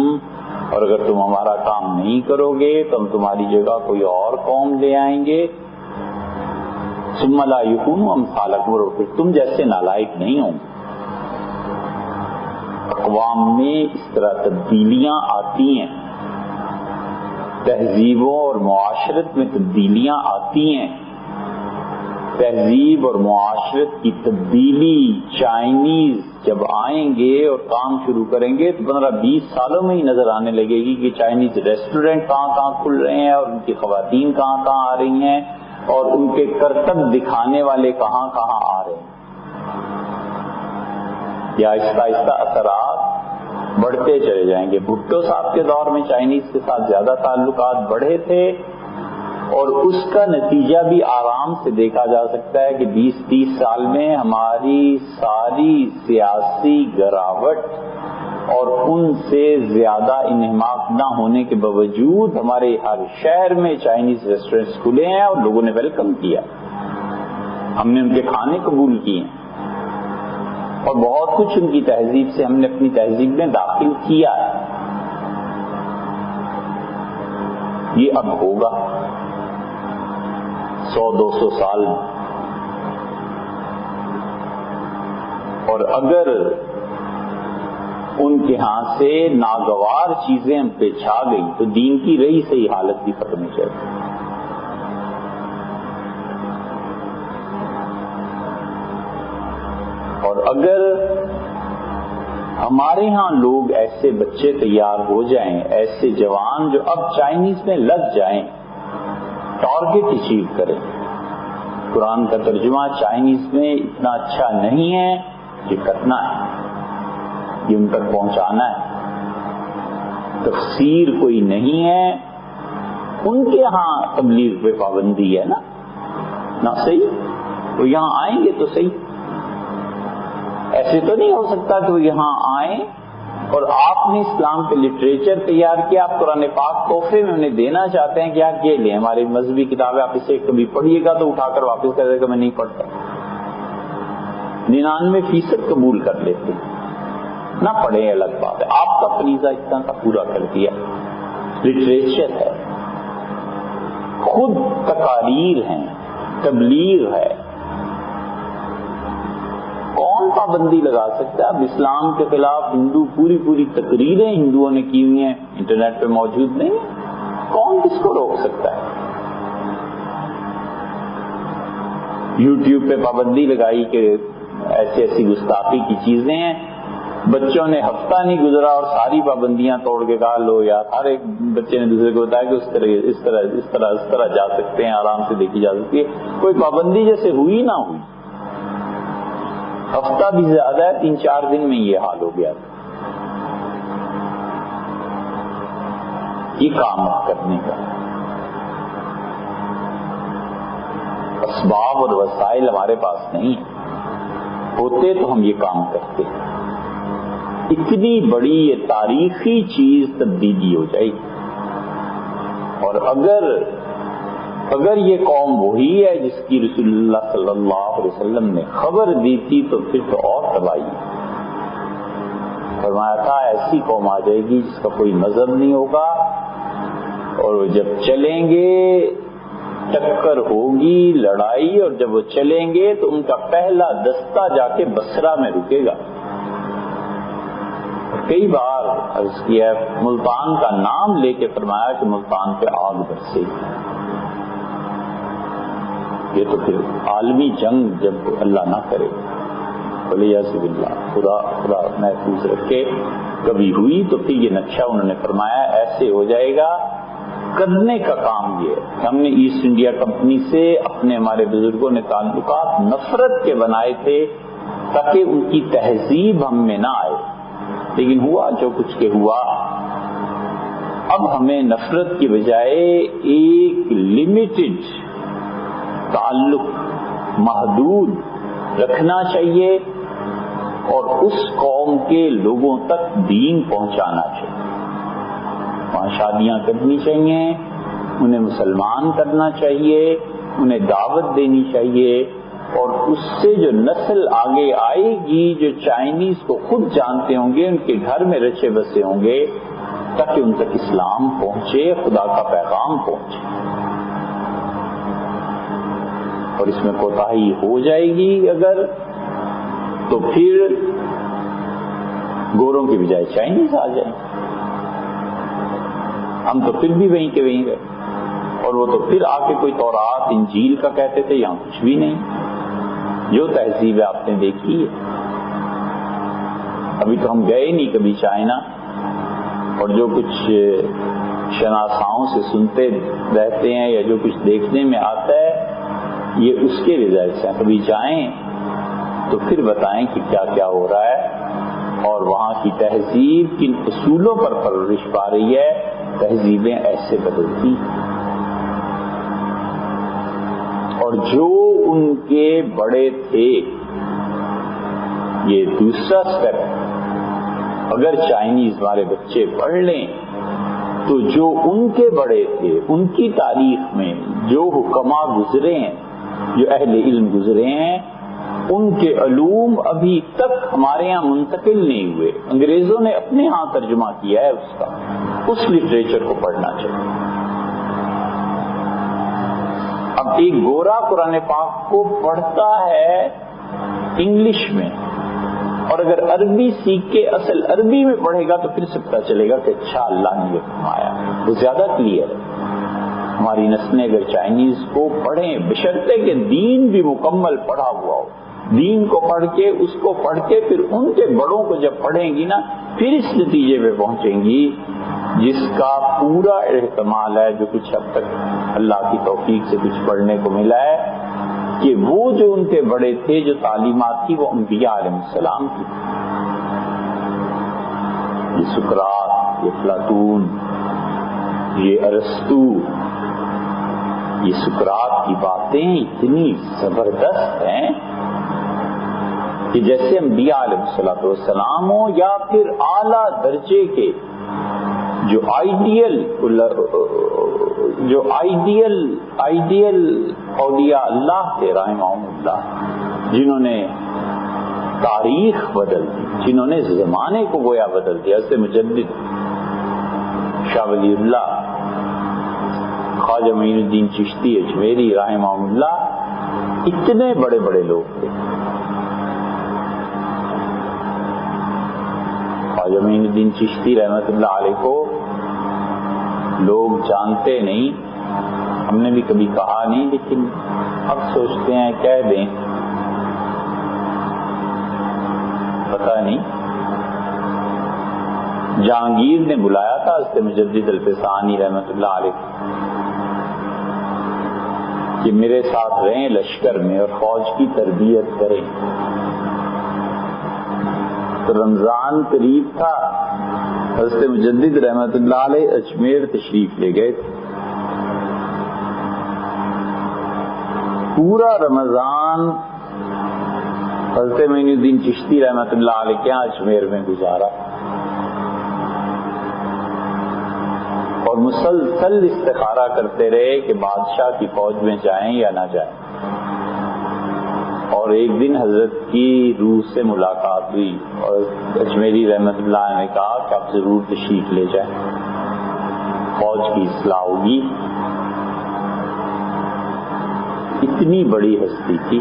اور اگر تم ہمارا کام نہیں کرو گے تو ہم تمہاری جگہ کوئی اور قوم لے آئیں گے. ثم لا یکونوا امثالکم، اور پھر تم جیسے نالائق نہیں ہوں. اقوام میں اس طرح تبدیلیاں آتی ہیں، تہذیبوں اور معاشرت میں تبدیلیاں آتی ہیں. تہذیب اور معاشرت کی تبدیلی چائنیز جب آئیں گے اور کام شروع کریں گے تو 15-20 سالوں میں ہی نظر آنے لگے گی کہ چائنیز ریسٹورنٹ کہاں کہاں کھل رہے ہیں اور ان کی خواتین کہاں کہاں آ رہی ہیں اور ان کے کرتب دکھانے والے کہاں کہاں آ رہے ہیں. یہ آہستہ آہستہ اثرات بڑھتے چلے جائیں گے. بھٹو صاحب کے دور میں چائنیز کے ساتھ زیادہ تعلقات بڑھے تھے اور اس کا نتیجہ بھی آرام سے دیکھا جا سکتا ہے کہ 20-30 سال میں ہماری ساری سیاسی گراوٹ اور ان سے زیادہ انہماک نہ ہونے کے باوجود ہمارے ہر شہر میں چائنیز ریسٹورینٹس کھلے ہیں اور لوگوں نے ویلکم کیا. ہم نے ان کے کھانے قبول کیے اور بہت کچھ ان کی تہذیب سے ہم نے اپنی تہذیب میں داخل کیا ہے. یہ اب ہوگا 100-200 سال میں. اور اگر ان کے ہاں سے ناگوار چیزیں ہم پہ چھا گئی تو دین کی رہی صحیح حالت بھی ختم ہو جائے گی. اور اگر ہمارے ہاں لوگ ایسے بچے تیار ہو جائیں، ایسے جوان جو اب چائنیز میں لگ جائیں، ٹارگٹ اچیو کریں. قرآن کا ترجمہ چائنیز میں اتنا اچھا نہیں ہے، یہ کرنا ہے، یہ ان تک پہنچانا ہے. تفسیر کوئی نہیں ہے، ان کے ہاں تبلیغ پہ پابندی ہے نا صحیح. وہ یہاں آئیں گے تو صحیح. ایسے تو نہیں ہو سکتا کہ وہ یہاں آئیں اور آپ نے اسلام پہ لٹریچر تیار کیا، آپ قرآن پاک تحفے میں انہیں دینا چاہتے ہیں کہ آپ یہ لیں ہماری مذہبی کتابیں، آپ اسے کبھی پڑھیے گا تو اٹھا کر واپس کر دے گا میں نہیں پڑھتا. 99% قبول کر لیتے، نہ پڑھیں الگ بات ہے. آپ کا فریضہ اتنا سا پورا کر دیا. لٹریچر ہے، خود تقاریر ہیں، تبلیغ ہے. کون پابندی لگا سکتا ہے؟ اب اسلام کے خلاف ہندو پوری تقریریں ہندوؤں نے کی ہوئی ہیں، انٹرنیٹ پہ موجود نہیں ہیں. کون کس کو روک سکتا ہے؟ یوٹیوب پہ پابندی لگائی کہ ایسی گستاخی کی چیزیں ہیں. بچوں نے ہفتہ نہیں گزرا اور ساری پابندیاں توڑ کے کہا لو یار. ہر ایک بچے نے دوسرے کو بتایا کہ اس طرح جا سکتے ہیں، آرام سے دیکھی جا سکتی ہے. کوئی پابندی جیسے ہوئی نہ ہوئی. ہفتہ بھی زیادہ ہے، 3-4 دن میں یہ حال ہو گیا. یہ کام کرنے کا اسباب اور وسائل ہمارے پاس نہیں ہوتے تو ہم یہ کام کرتے. اتنی بڑی یہ تاریخی چیز تبدیلی ہو جائے گی. اور اگر یہ قوم وہی ہے جس کی رسول اللہ صلی اللہ علیہ وسلم نے خبر دی تھی تو پھر تو اور تباہی. فرمایا تھا ایسی قوم آ جائے گی جس کا کوئی مذہب نہیں ہوگا اور وہ جب چلیں گے ٹکر ہوگی، لڑائی، اور جب وہ چلیں گے تو ان کا پہلا دستہ جا کے بصرہ میں رکے گا. کئی بار عرض کیا ملتان کا نام لے کے فرمایا کہ ملتان پہ آگ برسے گی. یہ تو پھر عالمی جنگ جب اللہ نہ کرے، ولیعذ باللہ، خدا محفوظ رکھے، کبھی ہوئی تو پھر یہ نقشہ انہوں نے فرمایا ایسے ہو جائے گا. کرنے کا کام یہ ہے. ہم نے ایسٹ انڈیا کمپنی سے ہمارے بزرگوں نے تعلقات نفرت کے بنائے تھے تاکہ ان کی تہذیب ہم میں نہ آئے، لیکن ہوا جو کچھ کے ہوا. اب ہمیں نفرت کی بجائے ایک لمیٹڈ تعلق محدود رکھنا چاہیے اور اس قوم کے لوگوں تک دین پہنچانا چاہیے. وہاں شادیاں کرنی چاہیے، انہیں مسلمان کرنا چاہیے، انہیں دعوت دینی چاہیے، اور اس سے جو نسل آگے آئے گی جو چائنیز کو خود جانتے ہوں گے، ان کے گھر میں رچے بسے ہوں گے، تاکہ ان تک اسلام پہنچے، خدا کا پیغام پہنچے. اور اس میں کوتاہی ہو جائے گی اگر تو پھر گوروں کی بجائے چائنیز آ جائیں. ہم تو پھر بھی وہیں کے وہیں گئے. اور وہ تو پھر آ کے کوئی تورات انجیل کا کہتے تھے، یہاں کچھ بھی نہیں. جو تہذیب آپ نے دیکھی ہے، ابھی تو ہم گئے نہیں کبھی چائنا، اور جو کچھ شناساؤں سے سنتے رہتے ہیں یا جو کچھ دیکھنے میں آتا ہے یہ اس کے ریزلٹس ہیں. کبھی جائیں تو پھر بتائیں کہ کیا کیا ہو رہا ہے اور وہاں کی تہذیب کن اصولوں پر پرورش پا رہی ہے. تہذیبیں ایسے بدلتی ہیں، اور جو ان کے بڑے تھے، یہ دوسرا سٹیپ. اگر چائنیز والے بچے پڑھ لیں تو جو ان کے بڑے تھے، ان کی تاریخ میں جو حکما گزرے ہیں، جو اہل علم گزرے ہیں، ان کے علوم ابھی تک ہمارے ہاں منتقل نہیں ہوئے. انگریزوں نے اپنے ہاں ترجمہ کیا ہے اس کا. اس لٹریچر کو پڑھنا چاہیے. اب ایک گورا قرآن پاک کو پڑھتا ہے انگلش میں، اور اگر عربی سیکھ کے اصل عربی میں پڑھے گا تو پھر سے پتہ چلے گا کہ اچھا اللہ نے یہ فرمایا. وہ زیادہ کلیئر ہے. ہماری نسلیں اگر چائنیز کو پڑھیں، بشرطے کہ دین بھی مکمل پڑھا ہوا ہو، دین کو پڑھ کے اس کو پڑھ کے پھر ان کے بڑوں کو جب پڑھیں گی نا، پھر اس نتیجے پہ پہنچیں گی جس کا پورا احتمال ہے، جو کچھ اب تک اللہ کی توفیق سے کچھ پڑھنے کو ملا ہے، کہ وہ جو ان کے بڑے تھے، جو تعلیمات تھی، وہ انبیاء علیہ السلام کی. یہ سقراط، یہ افلاطون، یہ ارسطو، یہ سقراط کی باتیں اتنی زبردست ہیں کہ جیسے انبیاء علیہ السلام ہو یا پھر اعلیٰ درجے کے جو آئیڈیل اولیاء اللہ تھے رحمہم اللہ، جنہوں نے تاریخ بدل دی، جنہوں نے زمانے کو گویا بدل دیا. حضرت مجدد شاہ ولی اللہ، خواجہ معین الدین چشتی اجمیری رحمہم اللہ، اتنے بڑے بڑے لوگ تھے. خواجہ معین الدین چشتی رحمۃ اللہ علیہ کو لوگ جانتے نہیں، ہم نے بھی کبھی کہا نہیں، لیکن اب سوچتے ہیں کہہ دیں. پتہ نہیں، جہانگیر نے بلایا تھا حضرت مجدد الفسانی رحمۃ اللہ علیہ کہ میرے ساتھ رہیں لشکر میں اور فوج کی تربیت کریں. تو رمضان قریب تھا، حضرت مجدد رحمۃ اللہ علیہ اجمیر تشریف لے گئے تھے. پورا رمضان حضرت معین الدین چشتی رحمۃ اللہ علیہ کے یہاں اجمیر میں گزارا، اور مسلسل استخارہ کرتے رہے کہ بادشاہ کی فوج میں جائیں یا نہ جائیں. اور ایک دن حضرت کی روح سے ملاقات ہوئی اور اجمیری رحمۃ اللہ نے کہا کہ آپ ضرور تشریف لے جائیں، فوج کی اصلاح ہوگی. اتنی بڑی ہستی تھی.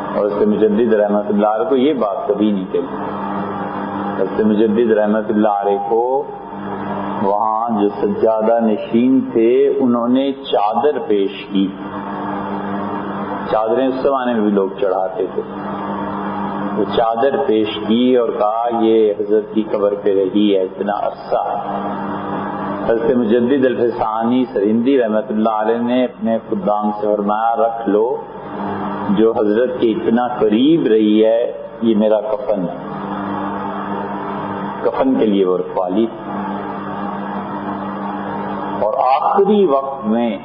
اور حضرت مجدد رحمۃ اللہ علیہ کو یہ بات کبھی نہیں کہی. حضرت مجدد رحمۃ اللہ علیہ کو وہاں جو سجادہ نشین تھے انہوں نے چادر پیش کی. چادریں اس زمانے میں بھی لوگ چڑھاتے تھے. وہ چادر پیش کی اور کہا یہ حضرت کی قبر پہ رہی ہے اتنا عرصہ. حضرت مجدد الفسانی سرندی رحمۃ اللہ علیہ نے اپنے خدام سے فرمایا رکھ لو، جو حضرت کے اتنا قریب رہی ہے یہ میرا کفن ہے. کفن کے لیے وہ رکھوالی تھی. اور آخری وقت میں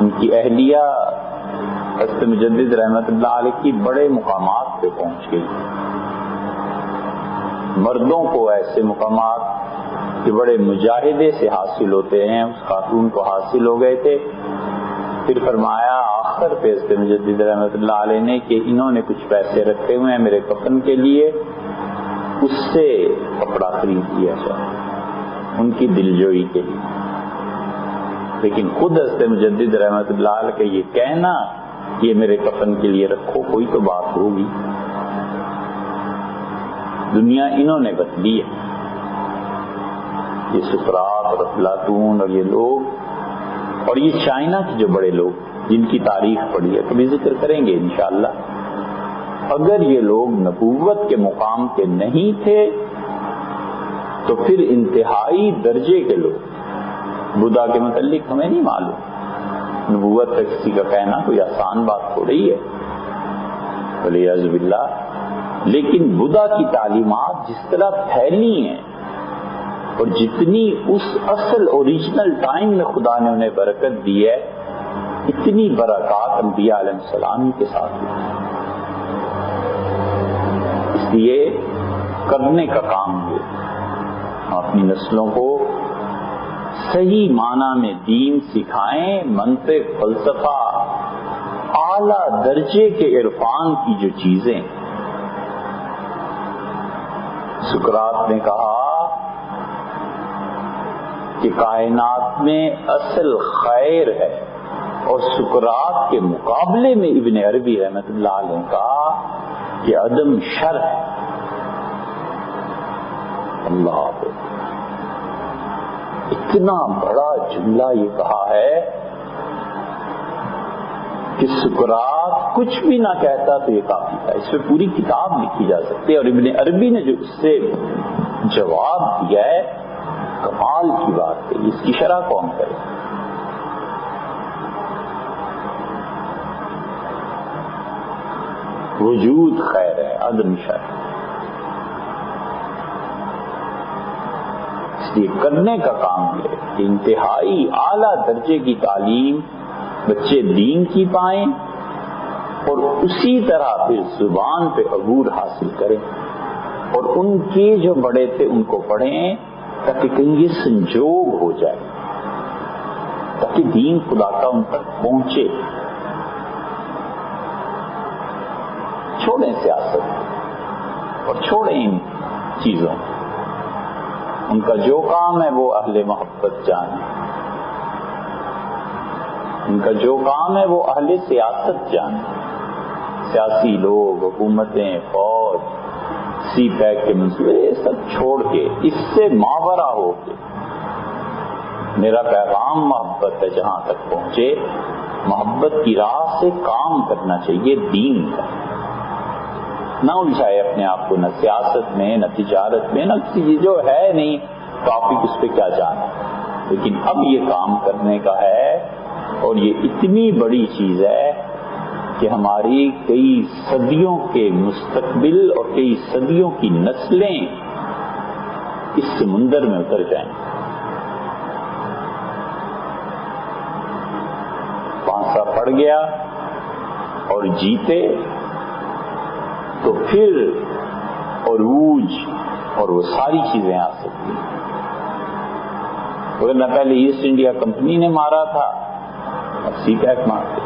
ان کی اہلیہ حضرت مجدد رحمۃ اللہ علیہ کی بڑے مقامات پہ پہنچ گئی. مردوں کو ایسے مقامات کہ بڑے مجاہدے سے حاصل ہوتے ہیں، اس خاتون کو حاصل ہو گئے تھے. پھر فرمایا آخر پہ حضرت مجدد رحمۃ اللہ علیہ نے کہ انہوں نے کچھ پیسے رکھے ہوئے ہیں میرے کفن کے لیے، اس سے کپڑا خرید لیا جائے ان کی دلجوئی کے لیے. لیکن خود حضرت مجدد رحمۃ اللہ علیہ کا یہ کہنا یہ میرے کفن کے لیے رکھو، کوئی تو بات ہوگی. دنیا انہوں نے بدلی ہے، یہ سقراط اور افلاطون اور یہ لوگ، اور یہ چائنا کے جو بڑے لوگ جن کی تاریخ پڑھی ہے، کبھی ذکر کریں گے انشاءاللہ۔ اگر یہ لوگ نبوت کے مقام کے نہیں تھے تو پھر انتہائی درجے کے لوگ، بدھا کے متعلق ہمیں نہیں معلوم، نبوت ہے کسی کا کہنا کوئی آسان بات ہو رہی ہے والعیاذ باللہ، لیکن بدھا کی تعلیمات جس طرح پھیلی ہیں اور جتنی اس اصل اوریجنل ٹائم میں خدا نے انہیں برکت دی ہے، اتنی برکات انبیاء علیہ السلام کے ساتھ ہوئی۔ اس لیے کرنے کا کام ہے، ہم اپنی نسلوں کو صحیح معنی میں دین سکھائیں، منطق، فلسفہ، اعلیٰ درجے کے عرفان کی جو چیزیں۔ سقراط نے کہا کہ کائنات میں اصل خیر ہے، اور سقراط کے مقابلے میں ابن عربی رحمۃ اللہ علیہ نے کہا کہ عدم شر ہے۔ اللہ، اتنا بڑا جملہ یہ کہا ہے کہ سقراط کچھ بھی نہ کہتا تو یہ کافی تھا، اس پہ پوری کتاب لکھی جا سکتی ہے، اور ابن عربی نے جو اس سے جواب دیا ہے کمال کی بات ہے، اس کی شرح کون کرے۔ وجود خیر ہے، عدم شر۔ اس لیے کرنے کا کام ہے کہ انتہائی اعلیٰ درجے کی تعلیم بچے دین کی پائیں، اور اسی طرح پھر زبان پہ عبور حاصل کریں، اور ان کے جو بڑے تھے ان کو پڑھیں تاکہ کہیں یہ سنجوگ ہو جائے، تاکہ دین خدا کا ان تک پہنچے۔ چھوڑیں سیاست اور چھوڑیں ان چیزوں، ان کا جو کام ہے وہ اہل محبت جانیں، ان کا جو کام ہے وہ اہل سیاست جانیں۔ سیاسی لوگ، حکومتیں، فوج، سی پیک کے منصوبے، یہ سب چھوڑ کے اس سے ماورا ہو کے میرا پیغام محبت ہے، جہاں تک پہنچے محبت کی راہ سے کام کرنا چاہیے دین کا، نہ الجھائے اپنے آپ کو نہ سیاست میں، نہ تجارت میں، نہ کسی چیز جو ہے نہیں ٹاپک اس پہ کیا جانا، لیکن اب یہ کام کرنے کا ہے، اور یہ اتنی بڑی چیز ہے کہ ہماری کئی صدیوں کے مستقبل اور کئی صدیوں کی نسلیں اس سمندر میں اتر جائیں۔ پانسا پڑ گیا اور جیتے تو پھر عروج اور وہ ساری چیزیں آ سکتی ہیں۔ اگر نہ پہلے ایسٹ انڈیا کمپنی نے مارا تھا، اب سی پیک مارتے۔